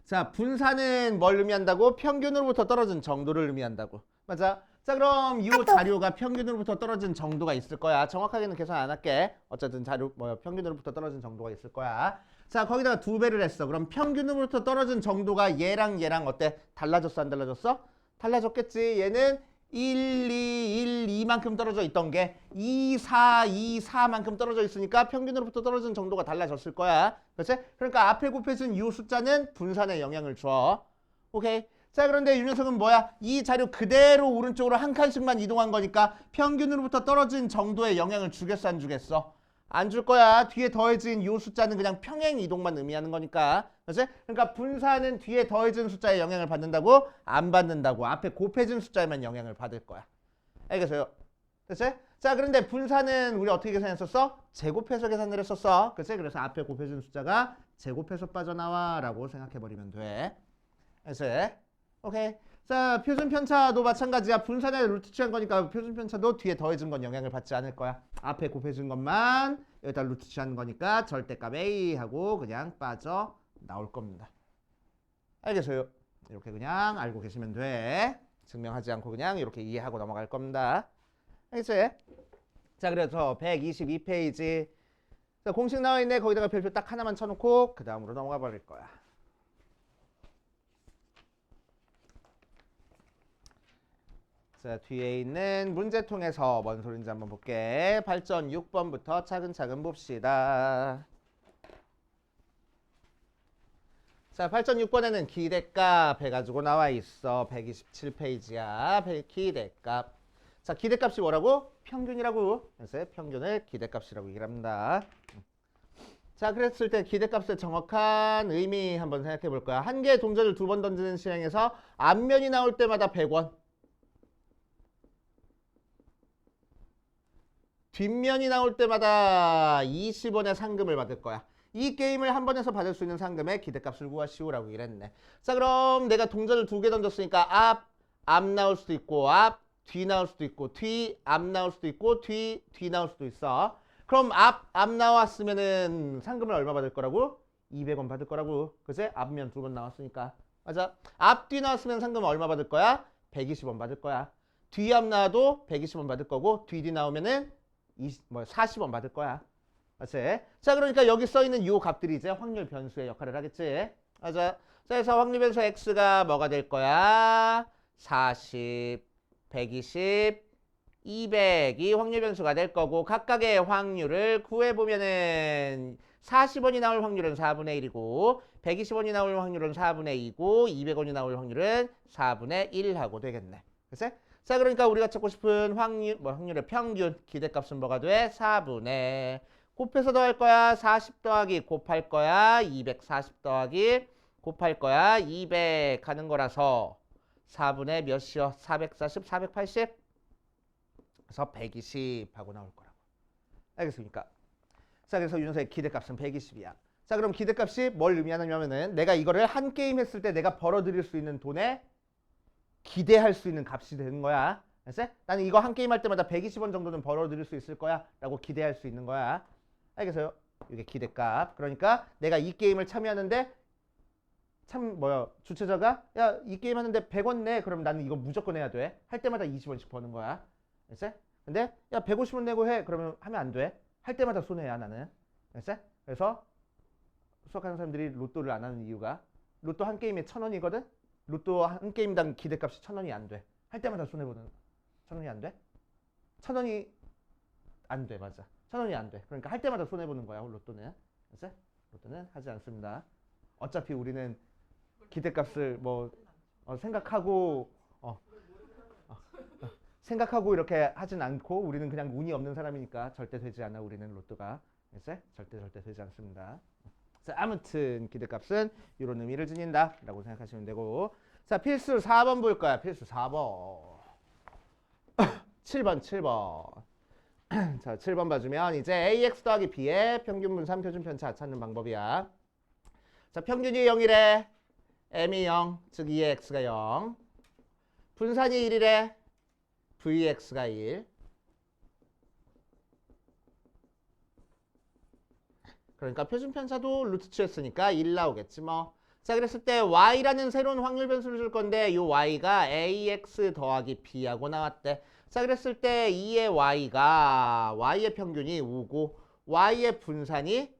자, 분산은 뭘 의미한다고? 평균으로부터 떨어진 정도를 의미한다고. 맞아? 자, 그럼 이 자료가 평균으로부터 떨어진 정도가 있을 거야. 정확하게는 계산 안 할게. 어쨌든 자료 평균으로부터 떨어진 정도가 있을 거야. 자, 거기다가 2배를 했어. 그럼 평균으로부터 떨어진 정도가 얘랑 어때? 달라졌어, 안 달라졌어? 달라졌겠지. 얘는 1, 2, 1, 2만큼 떨어져 있던 게 2, 4, 2, 4만큼 떨어져 있으니까 평균으로부터 떨어진 정도가 달라졌을 거야. 그렇지? 그러니까 앞에 곱해진 이 숫자는 분산에 영향을 줘. 오케이? 자, 그런데 이 녀석은 뭐야? 이 자료 그대로 오른쪽으로 한 칸씩만 이동한 거니까 평균으로부터 떨어진 정도의 영향을 주겠어, 안 주겠어? 안 줄 거야. 뒤에 더해진 이 숫자는 그냥 평행 이동만 의미하는 거니까. 그렇지? 그러니까 분산은 뒤에 더해진 숫자에 영향을 받는다고? 안 받는다고. 앞에 곱해진 숫자에만 영향을 받을 거야. 알겠어요? 그렇지? 자, 그런데 분산은 우리 어떻게 계산했었어? 제곱해서 계산을 했었어. 그렇지? 그래서 앞에 곱해진 숫자가 제곱해서 빠져나와 라고 생각해버리면 돼. 그렇지? 오케이. 자, 표준 편차도 마찬가지야. 분산에 루트 취한 거니까 표준 편차도 뒤에 더해진 건 영향을 받지 않을 거야. 앞에 곱해진 것만 여기다 루트 취한 거니까 절대값 A 하고 그냥 빠져 나올 겁니다. 알겠어요? 이렇게 그냥 알고 계시면 돼. 증명하지 않고 그냥 이렇게 이해하고 넘어갈 겁니다. 알겠지? 자, 그래서 122페이지. 자, 공식 나와 있네. 거기다가 별표 딱 하나만 쳐놓고 그 다음으로 넘어가 버릴 거야. 자, 뒤에 있는 문제통에서 뭔 소린지 한번 볼게. 발전 6번부터 차근차근 봅시다. 자, 발전 6번에는 기대값 해가지고 나와 있어. 127페이지야. 기대값. 자, 기대값이 뭐라고? 평균이라고. 그래서 평균을 기대값이라고 얘기를 합니다. 자, 그랬을 때 기대값의 정확한 의미 한번 생각해 볼 거야. 한 개의 동전을 두 번 던지는 시행에서 앞면이 나올 때마다 100원. 뒷면이 나올 때마다 20원의 상금을 받을 거야. 이 게임을 한 번에서 받을 수 있는 상금의 기대값을 구하시오라고 얘기를 했네. 자, 그럼 내가 동전을 두 개 던졌으니까 앞 나올 수도 있고 뒤 나올 수도 있고 앞 나올 수도 있고 뒤 나올 수도 있어. 그럼 앞 나왔으면은 상금을 얼마 받을 거라고? 200원 받을 거라고. 그치? 앞면 두 번 나왔으니까. 맞아. 뒤 나왔으면 상금 얼마 받을 거야? 120원 받을 거야. 앞 나와도 120원 받을 거고 뒤 나오면은 40원 받을 거야. 맞지? 자, 그러니까 여기 써있는 이 값들이 이제 확률 변수의 역할을 하겠지. 맞아. 자, 그래서 확률 변수 x가 뭐가 될 거야? 40, 120, 200이 확률 변수가 될 거고 각각의 확률을 구해보면은 40원이 나올 확률은 4분의 1이고 120원이 나올 확률은 4분의 2고 200원이 나올 확률은 4분의 1하고 되겠네. 그치? 자, 그러니까 우리가 찾고 싶은 확률의 평균 기대값은 뭐가 돼? 4분의 곱해서 더할 거야. 40 더하기 곱할 거야. 240 더하기 곱할 거야. 200 하는 거라서 4분의 몇이요? 440, 480? 그래서 120 하고 나올 거라고. 알겠습니까? 자, 그래서 윤서의 기대값은 120이야. 자, 그럼 기대값이 뭘 의미하냐면은 내가 이거를 한 게임 했을 때 내가 벌어들일 수 있는 돈에 기대할 수 있는 값이 되는 거야. 알았어? 나는 이거 한 게임 할 때마다 120원 정도는 벌어들일 수 있을 거야 라고 기대할 수 있는 거야. 알겠어요? 이게 기대값. 그러니까 내가 이 게임을 참여하는데 주최자가 야, 이 게임 하는데 100원 내. 그럼 나는 이거 무조건 해야 돼. 할 때마다 20원씩 버는 거야. 알았어? 근데 야, 150원 내고 해. 그러면 하면 안 돼. 할 때마다 손해야 나는. 알았어? 그래서 수학하는 사람들이 로또를 안 하는 이유가 로또 한 게임에 1,000원이거든? 로또 한 게임당 기대값이 1,000원이 안 돼. 할 때마다 손해보는 1,000원이 안 돼? 1,000원이 안 돼. 맞아. 1,000원이 안 돼. 그러니까 할 때마다 손해보는 거야. 로또는. 알았어? 로또는 하지 않습니다. 어차피 우리는 기대값을 생각하고 생각하고 이렇게 하진 않고 우리는 그냥 운이 없는 사람이니까 절대 되지 않아. 우리는 로또가. 알았어? 절대 되지 않습니다. 자, 아무튼 기대값은 이런 의미를 지닌다 라고 생각하시면 되고, 자, 필수 4번 볼 거야. 필수 4번 7번 자, 7번 봐주면 이제 ax 더하기 b의 평균 분산 표준 편차 찾는 방법이야. 자, 평균이 0이래. m이 0, 즉 2의 x가 0. 분산이 1이래. vx가 1. 그러니까 표준 편차도 루트 취했으니까 1 나오겠지 뭐. 자, 그랬을 때 y라는 새로운 확률 변수를 줄 건데 이 y가 ax 더하기 b하고 나왔대. 자, 그랬을 때 2의 y의 평균이 5고 y의 분산이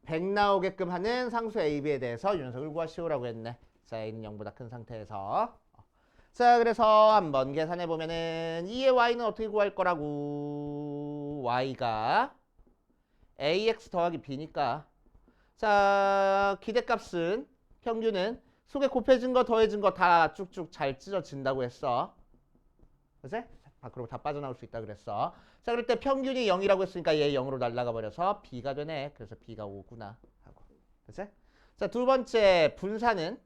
100 나오게끔 하는 상수 a, b에 대해서 윤석을 구하시오라고 했네. 자, a는 0보다 큰 상태에서. 자, 그래서 한번 계산해 보면은 2의 y는 어떻게 구할 거라고? y가 ax 더하기 b니까. 자, 기대값은 평균은 속에 곱해진 거 더해진 거 다 쭉쭉 잘 찢어진다고 했어. 그치? 밖으로 다 빠져나올 수 있다 그랬어. 자, 그럴 때 평균이 0이라고 했으니까 얘 0으로 날아가 버려서 b가 되네. 그래서 b가 5구나 하고. 그치? 자, 두 번째 분산은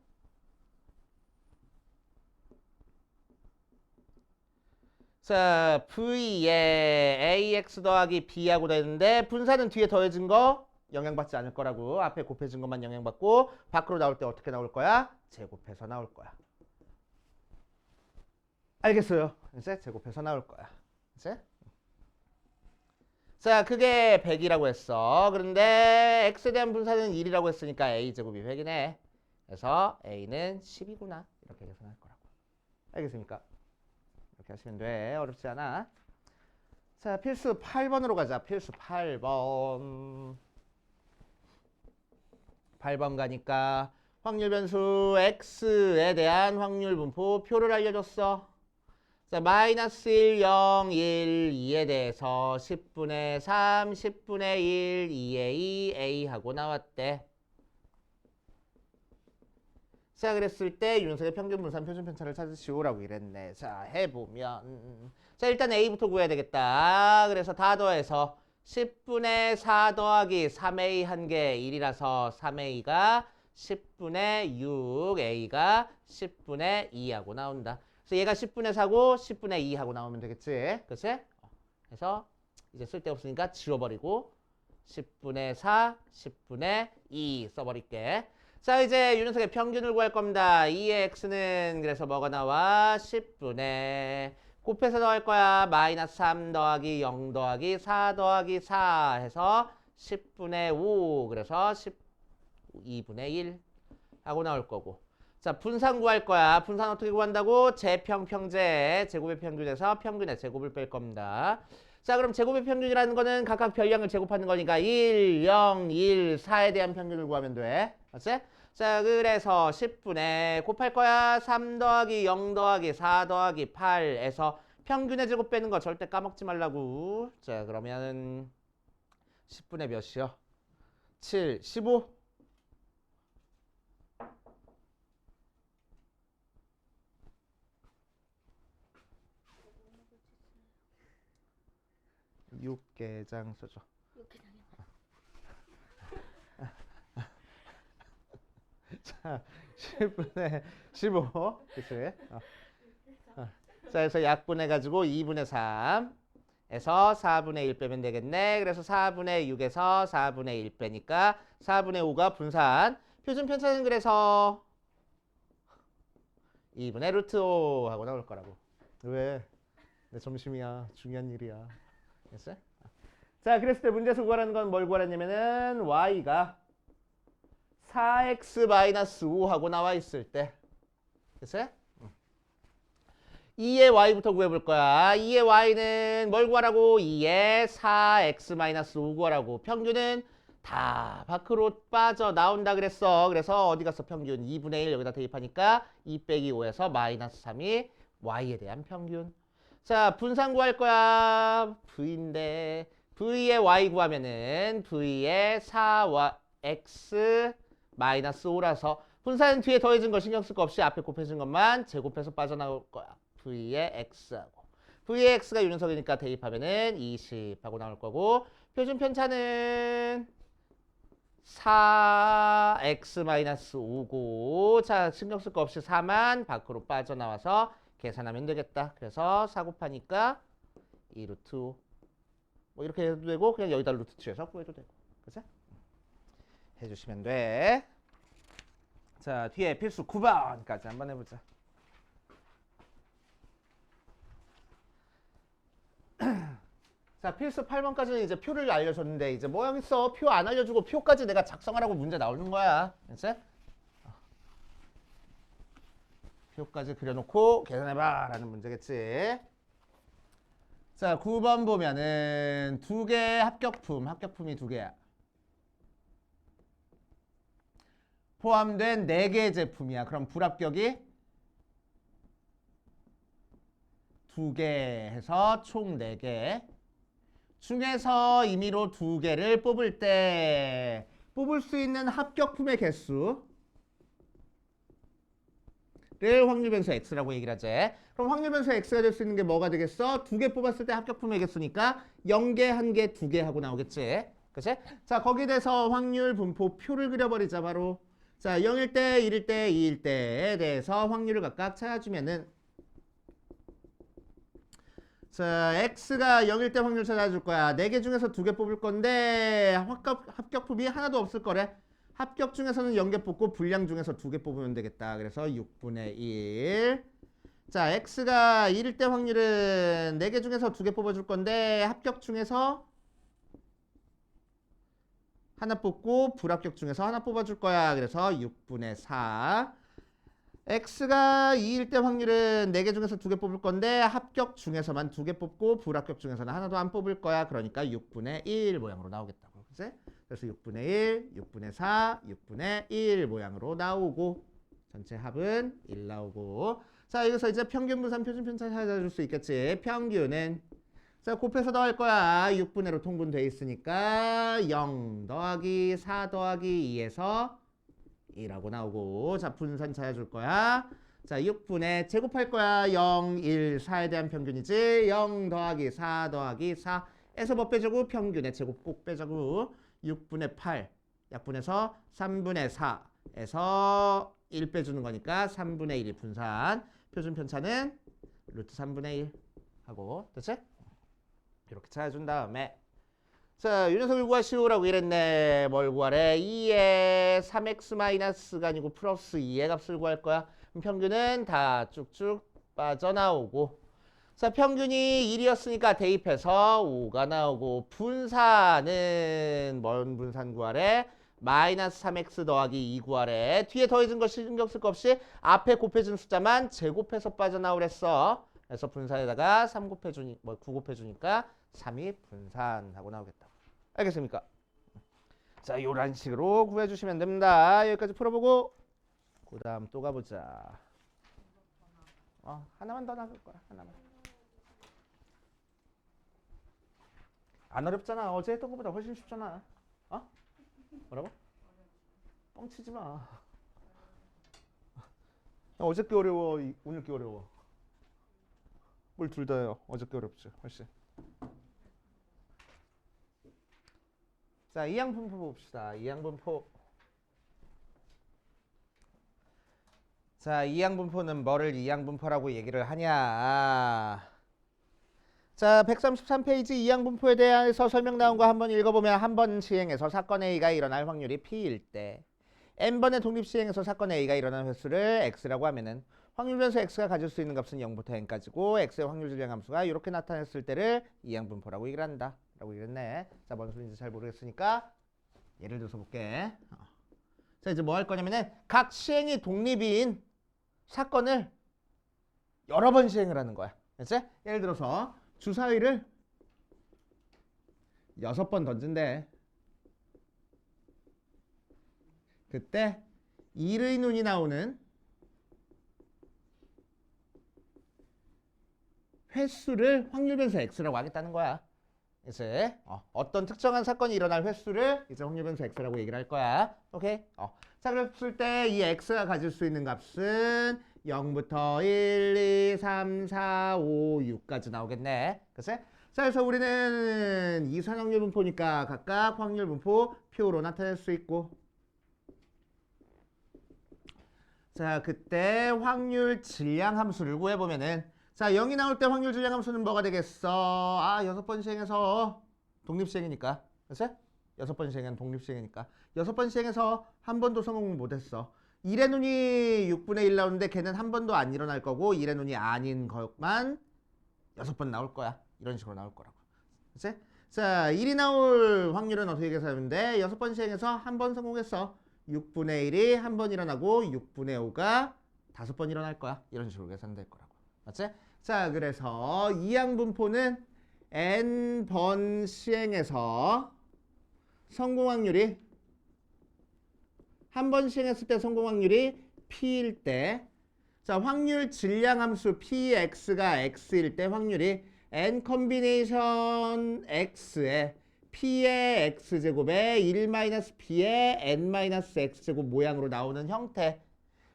자, v에 ax 더하기 b하고 되는데 분산은 뒤에 더해진 거 영향받지 않을 거라고. 앞에 곱해진 것만 영향받고 밖으로 나올 때 어떻게 나올 거야? 제곱해서 나올 거야. 알겠어요? 이제 제곱해서 나올 거야. 이제 자, 그게 100이라고 했어. 그런데 x에 대한 분산은 1이라고 했으니까 a제곱이 100이네. 그래서 a는 10이구나. 이렇게 계산할 거라고. 알겠습니까? 이렇게 하시면 돼. 어렵지 않아. 자, 필수 8번으로 가자. 필수 8번. 8번 가니까 확률 변수 x에 대한 확률 분포 표를 알려줬어. 자, 마이너스 1, 0, 1, 2에 대해서 10분의 3, 10분의 1, 2의 2, a 하고 나왔대. 자, 그랬을 때 유능석의 평균 분산 표준 편차를 찾으시오라고 이랬네. 자, 해보면 자, 일단 A부터 구해야 되겠다. 그래서 다 더해서 10분의 4 더하기 3A 한 개 1이라서 3A가 10분의 6, A가 10분의 2하고 나온다. 그래서 얘가 10분의 4고 10분의 2하고 나오면 되겠지. 그치? 그래서 이제 쓸데없으니까 지워버리고 10분의 4, 10분의 2 써버릴게. 자, 이제 유능석의 평균을 구할 겁니다. 2의 x는 그래서 뭐가 나와? 10분의 곱해서 더할 거야. 마이너스 3 더하기 0 더하기 4 더하기 4 해서 10분의 5 그래서 12분의 1 하고 나올 거고. 자, 분산 구할 거야. 분산 어떻게 구한다고? 제평평제 제곱의 평균에서 평균의 제곱을 뺄 겁니다. 자, 그럼 제곱의 평균이라는 거는 각각 별량을 제곱하는 거니까 1, 0, 1, 4에 대한 평균을 구하면 돼. 맞지? 자, 그래서 10분의 곱할 거야. 3 더하기 0 더하기 4 더하기 8에서 평균의 제곱 빼는 거 절대 까먹지 말라고. 자, 그러면 10분의 몇이요? 7, 15? 6개장 써줘. 자, 10분의 15. 그치? 자, 그래서 약분해가지고 2분의 3에서 4분의 1 빼면 되겠네. 그래서 4분의 6에서 4분의 1 빼니까 4분의 5가 분산. 표준 편차는 그래서 2분의 루트 5 하고 나올 거라고. 왜? 내 점심이야. 중요한 일이야. 됐어요? 자, 그랬을 때 문제에서 구하라는 건 뭘 구하라냐면은 y가 4x-5 하고 나와 있을 때. 됐어요? 2의 y부터 구해볼 거야. 2의 y는 뭘 구하라고? 2의 4x-5 구하라고. 평균은 다 밖으로 빠져나온다 그랬어. 그래서 어디 갔어? 평균 2분의 1 여기다 대입하니까 2 빼기 5에서 마이너스 3이 y에 대한 평균. 자, 분산 구할 거야. v인데 v의 y 구하면은 v의 4x 마이너스 5라서 분산 뒤에 더해진 거 신경 쓸 거 없이 앞에 곱해진 것만 제곱해서 빠져나올 거야. v의 x하고 v의 x가 유능석이니까 대입하면은 20하고 나올 거고 표준 편차는 4x-5고 자, 신경 쓸 거 없이 4만 밖으로 빠져나와서 계산하면 되겠다. 그래서 4 곱하니까 2 루트 5. 뭐 이렇게 해도 되고 그냥 여기다 루트 2에서 구해도 되고. 그치? 해주시면 돼. 자, 뒤에 필수 9번까지 한번 해보자. 자, 필수 8번까지는 이제 표를 알려줬는데 이제 뭐 하겠어? 표 안 알려주고 표까지 내가 작성하라고 문제 나오는 거야. 그치? 표까지 그려놓고 계산해봐 라는 문제겠지. 자, 9번 보면은 두 개 합격품이 두 개야. 포함된 4개의 제품이야. 그럼 불합격이 2개 해서 총 4개. 중에서 임의로 2개를 뽑을 때 뽑을 수 있는 합격품의 개수를 확률 변수 x라고 얘기를 하지. 그럼 확률 변수 x가 될 수 있는 게 뭐가 되겠어? 2개 뽑았을 때 합격품의 개수니까 0개, 1개, 2개 하고 나오겠지. 그치? 자, 거기에 대해서 확률 분포 표를 그려버리자 바로. 자, 0일 때, 1일 때, 2일 때에 대해서 확률을 각각 찾아주면은 자, x가 0일 때 확률 찾아줄 거야. 4개 중에서 2개 뽑을 건데 합격품이 하나도 없을 거래. 합격 중에서는 0개 뽑고 불량 중에서 2개 뽑으면 되겠다. 그래서 6분의 1. 자, x가 1일 때 확률은 4개 중에서 2개 뽑아줄 건데 합격 중에서 하나 뽑고 불합격 중에서 하나 뽑아줄 거야. 그래서 6분의 4. x가 2일 때 확률은 4개 중에서 2개 뽑을 건데 합격 중에서만 2개 뽑고 불합격 중에서는 하나도 안 뽑을 거야. 그러니까 6분의 1 모양으로 나오겠다고. 그치? 그래서 6분의 1, 6분의 4, 6분의 1 모양으로 나오고 전체 합은 1 나오고 자, 여기서 이제 평균 분산 표준 편차 찾아줄 수 있겠지. 평균은 자, 곱해서 더할 거야. 6분의 1로 통분돼 있으니까 0 더하기 4 더하기 2에서 2라고 나오고 자 분산 찾아줄 거야. 자 6분의 제곱할 거야. 0, 1, 4에 대한 평균이지. 0 더하기 4 더하기 4에서 뭐 빼자고? 평균의 제곱 꼭 빼자고. 6분의 8 약분해서 3분의 4에서 1 빼주는 거니까 3분의 1이 분산. 표준 편차는 루트 3분의 1 하고 됐지? 이렇게 찾아준 다음에 자 윤현석을 구하시오라고 이랬네. 뭘 구하래? 2에 3x-가 아니고 플러스 2의 값을 구할 거야. 그럼 평균은 다 쭉쭉 빠져나오고 자 평균이 1이었으니까 대입해서 5가 나오고 분산은 뭔 분산 구하래? 마이너스 3x 더하기 2 구하래. 뒤에 더해진 거 신경 쓸 거 없이 앞에 곱해준 숫자만 제곱해서 빠져나오랬어. 그래서 분산에다가 3 곱해주니, 9 곱해주니까 3이 분산하고 나오겠다. 알겠습니까? 자, 요런 식으로 구해주시면 됩니다. 여기까지 풀어보고 그 다음 또 가보자. 하나만 더 나갈 거야. 하나만. 안 어렵잖아. 어제 했던 것보다 훨씬 쉽잖아. 뭐라고? 뻥치지 마. 어저께 어려워, 오늘께 어려워. 뭘 둘 다요? 어저께 어렵지, 훨씬. 자, 이항분포 봅시다. 이항분포. 자, 이항분포는 뭐를 이항분포라고 얘기를 하냐? 자, 133페이지 이항분포에 대해서 설명 나온 거 한번 읽어보면 한 번 시행해서 사건 A가 일어날 확률이 P일 때 N번의 독립 시행해서 사건 A가 일어난 횟수를 X라고 하면은 확률 변수 X가 가질 수 있는 값은 0부터 N까지고 X의 확률 질량 함수가 이렇게 나타냈을 때를 이항분포라고 얘기를 한다. 라고 얘기했네. 자, 뭔 소리인지 잘 모르겠으니까 예를 들어서 볼게. 자, 이제 뭐 할 거냐면은 각 시행이 독립인 사건을 여러 번 시행을 하는 거야. 알지? 예를 들어서 주사위를 6번 던진대. 그때 1의 눈이 나오는 횟수를 확률 변수 X라고 하겠다는 거야. 이제 어떤 특정한 사건이 일어날 횟수를 이제 확률 변수 X라고 얘기를 할 거야. 오케이? 자, 그랬을 때 이 X가 가질 수 있는 값은 0부터 1, 2, 3, 4, 5, 6까지 나오겠네. 그치? 자, 그래서 우리는 이산 확률 분포니까 각각 확률 분포 표로 나타낼 수 있고 자, 그때 확률 질량 함수를 구해보면은 자, 0이 나올 때 확률 질량 함수는 뭐가 되겠어? 6번 시행해서 독립시행이니까. 그치? 6번 시행은 독립시행이니까. 6번 시행해서 한 번도 성공 못했어. 1의 눈이 6분의 1 나오는데 걔는 한 번도 안 일어날 거고 1의 눈이 아닌 것만 6번 나올 거야. 이런 식으로 나올 거라고. 그치? 자, 1이 나올 확률은 어떻게 계산하면 돼? 6번 시행해서 한 번 성공했어. 6분의 1이 한 번 일어나고 6분의 5가 5번 일어날 거야. 이런 식으로 계산될 거라고. 맞지? 자, 그래서 이항분포는 n번 시행해서 성공 확률이 한 번 시행했을 때 성공 확률이 P일 때 자, 확률 질량 함수 Px가 X일 때 확률이 n 컨비네이션 X에 P의 X제곱에 1-P의 n-X제곱 모양으로 나오는 형태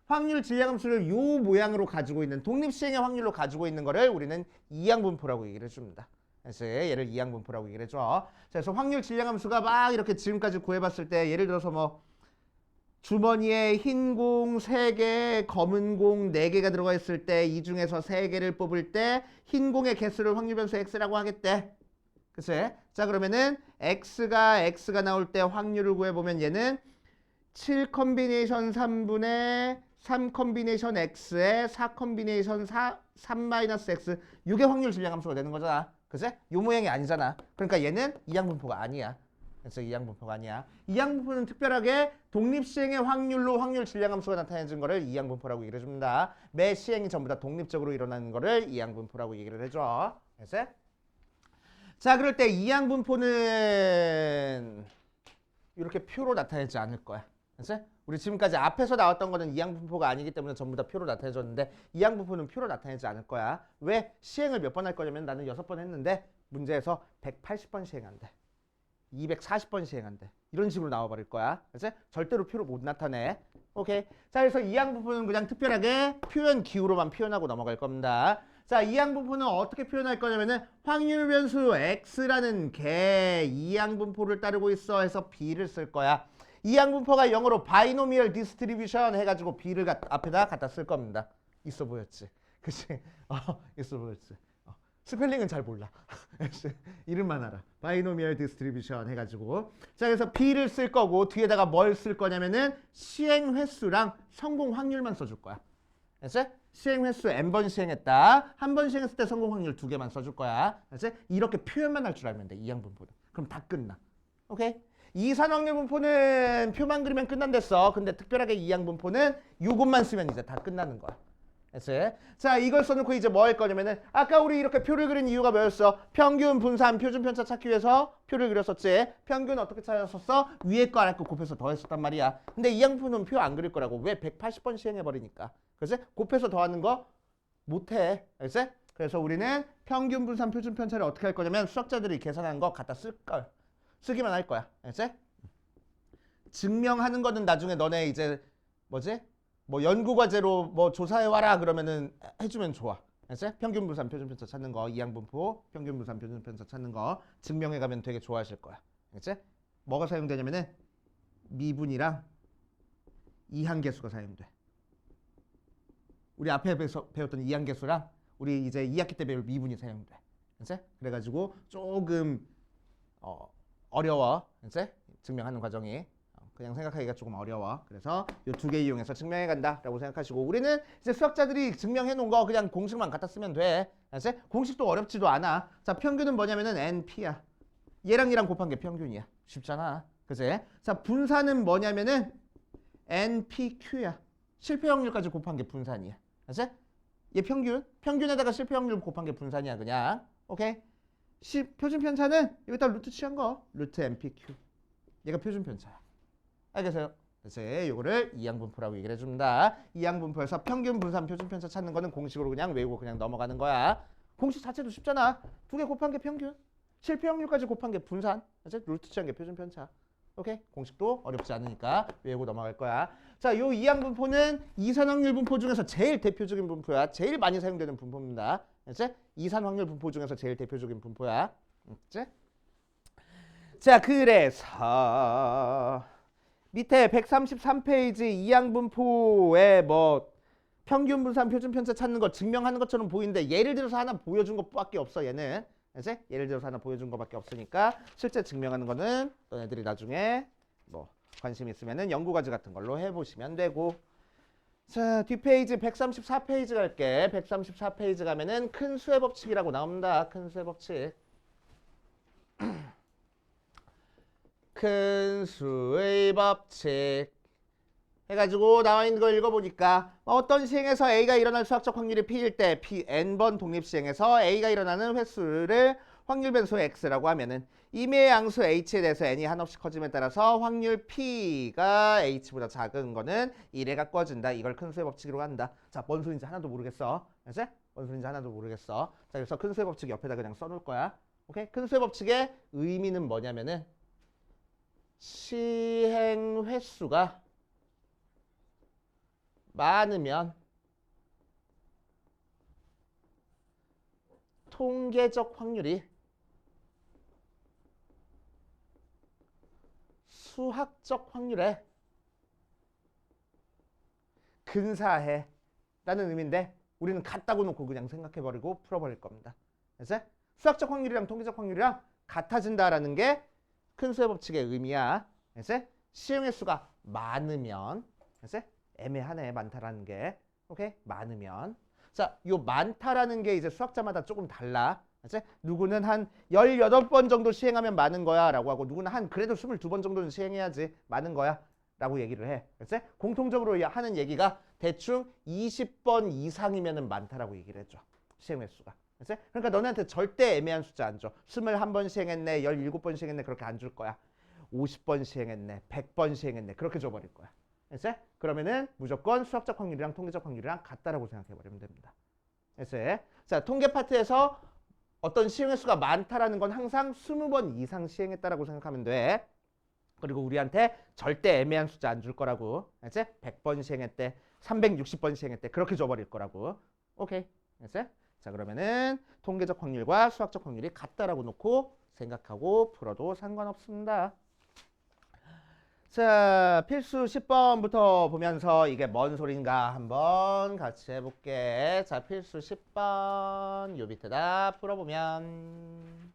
확률 질량 함수를 요 모양으로 가지고 있는 독립시행의 확률로 가지고 있는 거를 우리는 이항분포라고 얘기를 해줍니다. 그래서 얘를 이항분포라고 얘기를 해줘. 그래서 확률 질량 함수가 막 이렇게 지금까지 구해봤을 때 예를 들어서 뭐 주머니에 흰 공 3개, 검은 공 4개가 들어가 있을 때 이 중에서 3개를 뽑을 때 흰 공의 개수를 확률 변수 X라고 하겠대. 그치? 자, 그러면은 X가 나올 때 확률을 구해보면 얘는 7 컨비네이션 3분의 3 컨비네이션 X에 4 컨비네이션 3-X 6의 확률 질량 함수가 되는 거잖아. 그치? 요 모양이 아니잖아. 그러니까 얘는 이항분포가 아니야. 그래서 이항분포가 아니야. 이항분포는 특별하게 독립시행의 확률로 확률 질량 함수가 나타내는 거를 이항분포라고 얘기를 해줍니다. 매 시행이 전부 다 독립적으로 일어나는 거를 이항분포라고 얘기를 해줘. 그치? 자, 그럴 때 이항분포는 이렇게 표로 나타내지 않을 거야. 그치? 우리 지금까지 앞에서 나왔던 거는 이항분포가 아니기 때문에 전부 다 표로 나타내줬는데 이항분포는 표로 나타내지 않을 거야. 왜? 시행을 몇 번 할 거냐면 나는 6번 했는데 문제에서 180번 시행한대. 240번 시행한대. 이런 식으로 나와버릴 거야. 그치? 절대로 표로 못 나타내. 오케이. 자, 그래서 이항분포는 그냥 특별하게 표현 기호로만 표현하고 넘어갈 겁니다. 자, 이항분포는 어떻게 표현할 거냐면은 확률 변수 x라는 개 이항분포를 따르고 있어 해서 b를 쓸 거야. 이항분포가 영어로 바이노미얼 디스트리뷰션 해가지고 b를 앞에다 갖다 쓸 겁니다. 있어 보였지? 그치? 있어 보였지? 스펠링은 잘 몰라. 이름만 알아. 바이노미얼 디스트리뷰션 해가지고. 자, 그래서 b를 쓸 거고 뒤에다가 뭘 쓸 거냐면은 시행 횟수랑 성공 확률만 써줄 거야. 알았지? 시행 횟수 n번 시행했다. 한 번 시행했을 때 성공 확률 2개만 써줄 거야. 알았지? 이렇게 표현만 할 줄 알면 돼. 이항분포는. 그럼 다 끝나. 오케이? 이산 확률 분포는 표만 그리면 끝난댔어. 근데 특별하게 이항분포는 요것만 쓰면 이제 다 끝나는 거야. 알았지? 자, 이걸 써놓고 이제 뭐 할 거냐면은 아까 우리 이렇게 표를 그린 이유가 뭐였어? 평균, 분산, 표준 편차 찾기 위해서 표를 그렸었지. 평균 어떻게 찾았었어? 위에 거 아래 거 곱해서 더했었단 말이야. 근데 이항분포는 표 안 그릴 거라고. 왜? 180번 시행해버리니까. 그렇지? 곱해서 더하는 거 못해. 알았지? 그래서 우리는 평균, 분산, 표준 편차를 어떻게 할 거냐면 수학자들이 계산한 거 갖다 쓸 걸. 쓰기만 할 거야. 알았지? 증명하는 거는 나중에 너네 이제 뭐지? 뭐 연구과제로 뭐 조사해와라 그러면은 해주면 좋아. 알았지? 평균 분산 표준 편차 찾는 거, 이항분포, 평균 분산 표준 편차 찾는 거 증명해가면 되게 좋아하실 거야. 알았지? 뭐가 사용되냐면은 미분이랑 이항계수가 사용돼. 우리 앞에 배웠던 이항계수랑 우리 이제 2학기 때 배울 미분이 사용돼. 알았지? 그래가지고 조금 어려워. 알았지? 증명하는 과정이. 그냥 생각하기가 조금 어려워. 그래서 이 두 개 이용해서 증명해 간다라고 생각하시고 우리는 이제 수학자들이 증명해 놓은 거 그냥 공식만 갖다 쓰면 돼. 알았지? 공식도 어렵지도 않아. 자, 평균은 뭐냐면은 NP야. 얘랑 얘랑 곱한 게 평균이야. 쉽잖아. 그치? 자, 분산은 뭐냐면은 NPQ야. 실패 확률까지 곱한 게 분산이야. 알았지? 얘 평균. 평균에다가 실패 확률 곱한 게 분산이야. 그냥. 오케이? 표준 편차는 여기다 루트 취한 거. 루트 NPQ. 얘가 표준 편차야. 알겠어요? 그래서 요거를 이항분포라고 얘기를 해줍니다. 이항분포에서 평균, 분산, 표준 편차 찾는 거는 공식으로 그냥 외우고 그냥 넘어가는 거야. 공식 자체도 쉽잖아. 2개 곱한 게 평균, 실패 확률까지 곱한 게 분산, 루트 취한 게 표준 편차. 오케이? 공식도 어렵지 않으니까 외우고 넘어갈 거야. 자, 요 이항분포는 이산 확률 분포 중에서 제일 대표적인 분포야. 제일 많이 사용되는 분포입니다. 알지? 이산 확률 분포 중에서 제일 대표적인 분포야. 알지? 자, 그래서 밑에 133페이지 이항분포에 뭐 평균 분산 표준 편차 찾는 거 증명하는 것처럼 보이는데 예를 들어서 하나 보여준 것밖에 없어. 얘는 알지? 예를 들어서 하나 보여준 것밖에 없으니까 실제 증명하는 거는 너네들이 나중에 뭐 관심 있으면은 연구과제 같은 걸로 해보시면 되고. 자, 뒷페이지 134페이지 갈게. 134페이지 가면은 큰 수의 법칙이라고 나옵니다. 큰 수의 법칙. 큰 수의 법칙 해가지고 나와 있는 거 읽어보니까 어떤 시행에서 A가 일어날 수학적 확률이 P일 때 N번 독립시행에서 A가 일어나는 횟수를 확률 변수 X라고 하면은 임의의 양수 H에 대해서 N이 한없이 커짐에 따라서 확률 P가 H보다 작은 거는 1에 가까워진다. 이걸 큰 수의 법칙으로 한다. 자, 뭔 소리인지 하나도 모르겠어. 알지? 뭔 소리인지 하나도 모르겠어. 자, 그래서 큰 수의 법칙 옆에다 그냥 써놓을 거야. 오케이? 큰 수의 법칙의 의미는 뭐냐면은 시행 횟수가 많으면 통계적 확률이 수학적 확률에 근사해 라는 의미인데 우리는 같다고 놓고 그냥 생각해버리고 풀어버릴 겁니다. 그래서 수학적 확률이랑 통계적 확률이랑 같아진다라는 게 큰 수의 법칙의 의미야. 그래서 시행 횟수가 많으면 그래서 애매하네 많다라는 게. 오케이? 많으면. 자, 요 많다라는 게 이제 수학자마다 조금 달라. 그치? 누구는 한 18번 정도 시행하면 많은 거야 라고 하고 누구는 한 그래도 22번 정도는 시행해야지 많은 거야 라고 얘기를 해. 그치? 공통적으로 하는 얘기가 대충 20번 이상이면 많다라고 얘기를 해줘. 시행 횟수가. 그치? 그러니까 너네한테 절대 애매한 숫자 안 줘. 21번 시행했네, 17번 시행했네 그렇게 안 줄 거야. 50번 시행했네, 100번 시행했네 그렇게 줘버릴 거야. 그치? 그러면은 무조건 수학적 확률이랑 통계적 확률이랑 같다라고 생각해버리면 됩니다. 그치? 자, 통계 파트에서 어떤 시행 횟수가 많다라는 건 항상 20번 이상 시행했다라고 생각하면 돼. 그리고 우리한테 절대 애매한 숫자 안 줄 거라고. 알지? 100번 시행했대. 360번 시행했대. 그렇게 줘버릴 거라고. 오케이. 알지? 자, 그러면은 통계적 확률과 수학적 확률이 같다라고 놓고 생각하고 풀어도 상관없습니다. 자, 필수 10번부터 보면서 이게 뭔 소린가 한번 같이 해볼게. 자, 필수 10번 요 밑에다 풀어보면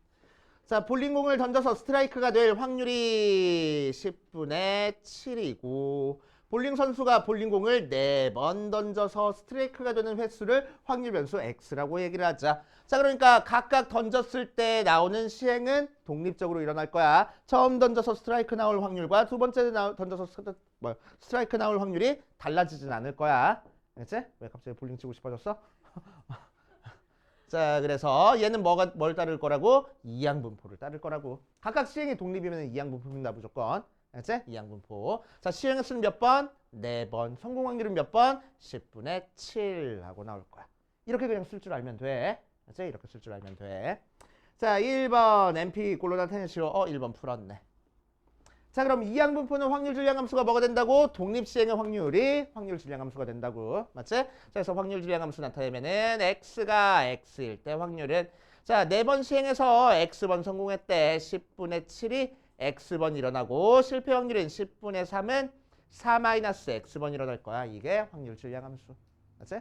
자, 볼링공을 던져서 스트라이크가 될 확률이 10분의 7이고 볼링 선수가 볼링공을 4번 던져서 스트라이크가 되는 횟수를 확률 변수 x라고 얘기를 하자. 자, 그러니까 각각 던졌을 때 나오는 시행은 독립적으로 일어날 거야. 처음 던져서 스트라이크 나올 확률과 두 번째 던져서 스트라이크 나올 확률이 달라지진 않을 거야. 알겠지? 왜 갑자기 볼링 치고 싶어졌어? 자, 그래서 얘는 뭘 따를 거라고? 이항분포를 따를 거라고. 각각 시행이 독립이면 이항분포입니다, 무조건. 알겠지? 이항분포. 자, 시행 횟수는 몇 번? 4번. 성공 확률은 몇 번? 10분의 7 하고 나올 거야. 이렇게 그냥 쓸 줄 알면 돼. 알겠지? 이렇게 쓸 줄 알면 돼. 자, 1번 MP 골로 나타내는 식으로 1번 풀었네. 자, 그럼 이항분포는 확률 질량함수가 뭐가 된다고? 독립시행의 확률이 확률 질량함수가 된다고. 맞지? 자, 그래서 확률 질량함수 나타내면은 x가 x일 때 확률은 자, 4번 시행해서 x번 성공했대. 10분의 7이 x번 일어나고 실패 확률은 10분의 3은 4-x번 일어날 거야. 이게 확률 질량함수. 맞지?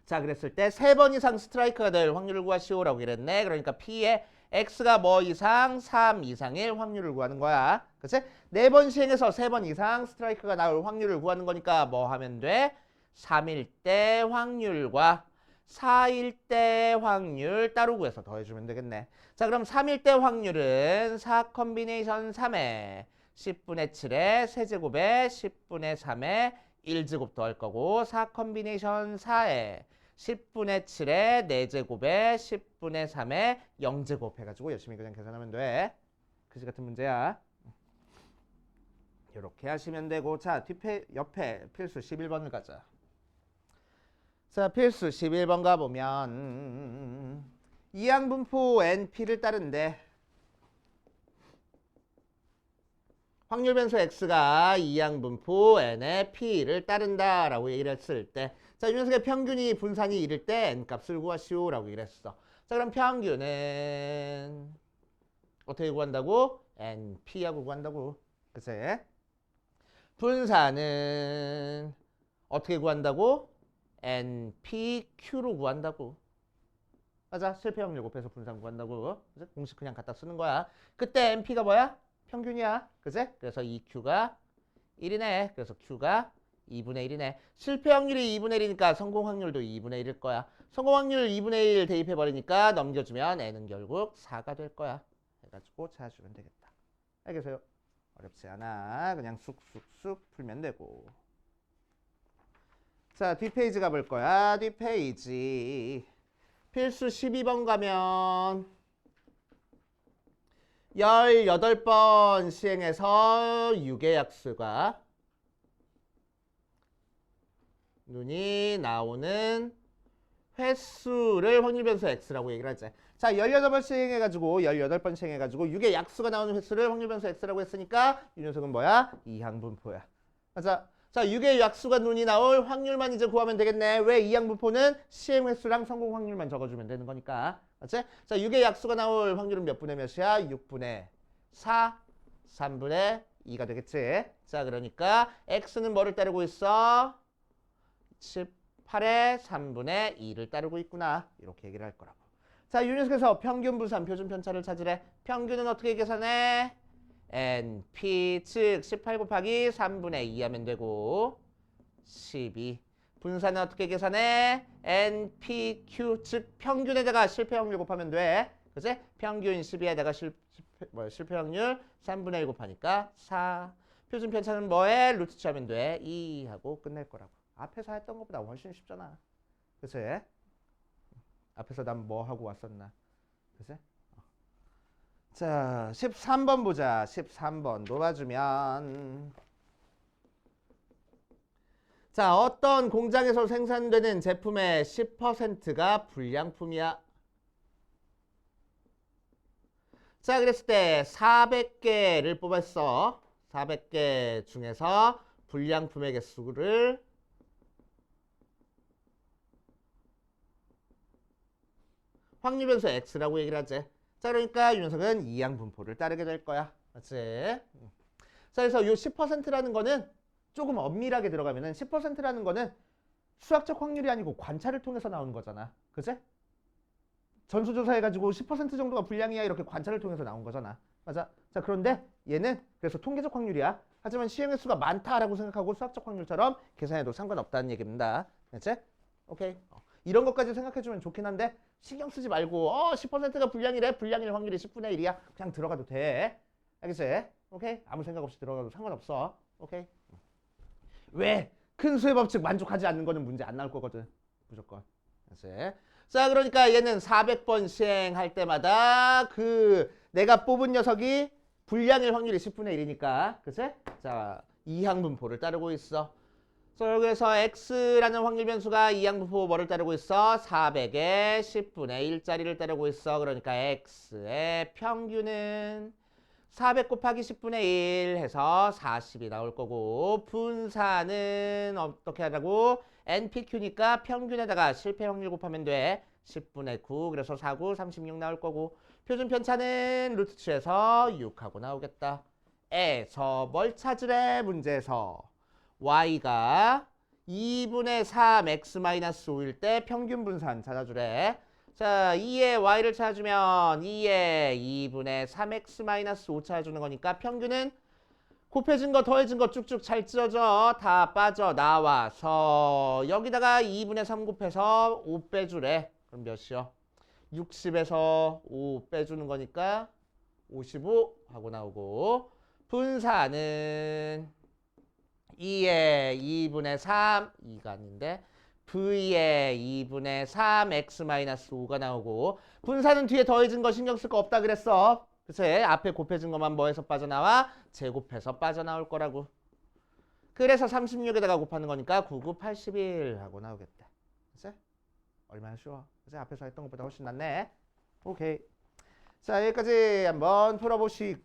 자, 그랬을 때 3번 이상 스트라이크가 될 확률을 구하시오라고 이랬네. 그러니까 P에 X가 뭐 이상, 3 이상일 확률을 구하는 거야. 그치? 4번 시행해서 3번 이상 스트라이크가 나올 확률을 구하는 거니까 뭐 하면 돼? 3일 때 확률과 4일 때 확률 따로 구해서 더해주면 되겠네. 자, 그럼 3일 때 확률은 4 컴비네이션 3에 10분의 7에 세제곱에 10분의 3에 1제곱 더할 거고 4 컴비네이션 4에 10분의 7에 4제곱에 10분의 3에 0제곱 해가지고 열심히 그냥 계산하면 돼. 그지 같은 문제야. 이렇게 하시면 되고 자, 옆에 필수 11번을 가자. 자, 필수 11번 가보면 이항분포 NP를 따른데 확률 변수 x가 이항분포 n의 p를 따른다라고 얘기를 했을 때 자, 이 녀석의 평균이 분산이 이를 때 n값을 구하시오라고 얘기를 했어. 자, 그럼 평균은 어떻게 구한다고? np하고 구한다고. 그치? 분산은 어떻게 구한다고? npq로 구한다고. 맞아. 실패 확률 곱해서 분산 구한다고. 그치? 공식 그냥 갖다 쓰는 거야. 그때 np가 뭐야? 평균이야. 그치? 그래서 2q가 1이네. 그래서 q가 2분의 1이네. 실패 확률이 2분의 1이니까 성공 확률도 2분의 1일 거야. 성공 확률 2분의 1 대입해버리니까 넘겨주면 n은 결국 4가 될 거야. 해가지고 찾아주면 되겠다. 알겠어요? 어렵지 않아. 그냥 쑥쑥쑥 풀면 되고. 자, 뒷페이지 가볼 거야. 뒷페이지. 필수 12번 가면 18번 시행해서 6의 약수가 눈이 나오는 횟수를 확률 변수 x라고 얘기를 하자. 자, 18번 시행해가지고 18번 시행해가지고 6의 약수가 나오는 횟수를 확률 변수 x라고 했으니까 이 녀석은 뭐야? 이항분포야. 맞아. 자, 6의 약수가 눈이 나올 확률만 이제 구하면 되겠네. 왜 이항분포는 시행 횟수랑 성공 확률만 적어주면 되는 거니까. 맞지? 자, 6의 약수가 나올 확률은 몇 분의 몇이야? 6분의 4, 3분의 2가 되겠지. 자, 그러니까 x는 뭐를 따르고 있어? 18의 3분의 2를 따르고 있구나. 이렇게 얘기를 할 거라고. 자, 이 녀석에서 평균 분산 표준 편차를 찾으래. 평균은 어떻게 계산해? NP 즉 18 곱하기 3분의 2 하면 되고 12. 분산은 어떻게 계산해? NPQ 즉 평균에다가 실패 확률 곱하면 돼. 그치? 평균 12에다가 실패 확률 3분의 1 곱하니까 4. 표준 편차는 뭐해? 루트 취하면 돼. 2 하고 끝낼 거라고. 앞에서 했던 것보다 훨씬 쉽잖아. 그치? 앞에서 난 뭐 하고 왔었나? 그치? 자, 13번 보자. 13번 놓아주면 자, 어떤 공장에서 생산되는 제품의 10%가 불량품이야. 자, 그랬을 때 400개를 뽑았어. 400개 중에서 불량품의 개수를 확률 변수 x라고 얘기를 하지. 자, 그러니까 이 녀석은 이항 분포를 따르게 될 거야. 맞지? 자, 그래서 요 10%라는 거는 조금 엄밀하게 들어가면은 10%라는 거는 수학적 확률이 아니고 관찰을 통해서 나오는 거잖아. 그치? 전수조사해가지고 10% 정도가 불량이야 이렇게 관찰을 통해서 나온 거잖아. 맞아? 자, 그런데 얘는 그래서 통계적 확률이야. 하지만 시행의 수가 많다라고 생각하고 수학적 확률처럼 계산해도 상관없다는 얘기입니다. 됐지? 오케이. 이런 것까지 생각해주면 좋긴 한데 신경 쓰지 말고 10%가 불량이래. 불량일 확률이 10분의 1이야. 그냥 들어가도 돼. 알겠지? 오케이? 아무 생각 없이 들어가도 상관없어. 오케이? 왜? 큰 수의 법칙 만족하지 않는 거는 문제 안 나올 거거든. 무조건. 알겠지? 자, 그러니까 얘는 400번 시행할 때마다 그 내가 뽑은 녀석이 불량일 확률이 10분의 1이니까. 그치? 자, 이항분포를 따르고 있어. 그래서 x라는 확률 변수가 이항분포 뭐를 따르고 있어? 400의 10분의 1짜리를 따르고 있어. 그러니까 x의 평균은 400 곱하기 10분의 1 해서 40이 나올 거고 분사는 어떻게 하라고? NPQ니까 평균에다가 실패 확률 곱하면 돼. 10분의 9 그래서 4, 9, 36 나올 거고 표준 편차는 루트 7에서 6하고 나오겠다. 에서 뭘 찾으래? 문제에서 y가 2분의 3 x-5일 때 평균 분산 찾아주래. 자, 2의 y를 찾아주면 2의 2분의 3x-5 찾아주는 거니까 평균은 곱해진 거 더해진 거 쭉쭉 잘 찢어져. 다 빠져나와서 여기다가 2분의 3 곱해서 5 빼주래. 그럼 몇이요? 60에서 5 빼주는 거니까 55 하고 나오고 분사는 2의 2분의 3, 2가 아닌데 V의 2분의 3 x-5가 나오고 분사는 뒤에 더해진 거 신경 쓸 거 없다 그랬어. 그치? 앞에 곱해진 것만 뭐해서 빠져나와? 제곱해서 빠져나올 거라고. 그래서 36에다가 곱하는 거니까 99, 81 하고 나오겠다. 그치? 얼마나 쉬워. 그치? 앞에서 했던 것보다 훨씬 낫네. 오케이. 자, 여기까지 한번 풀어보시고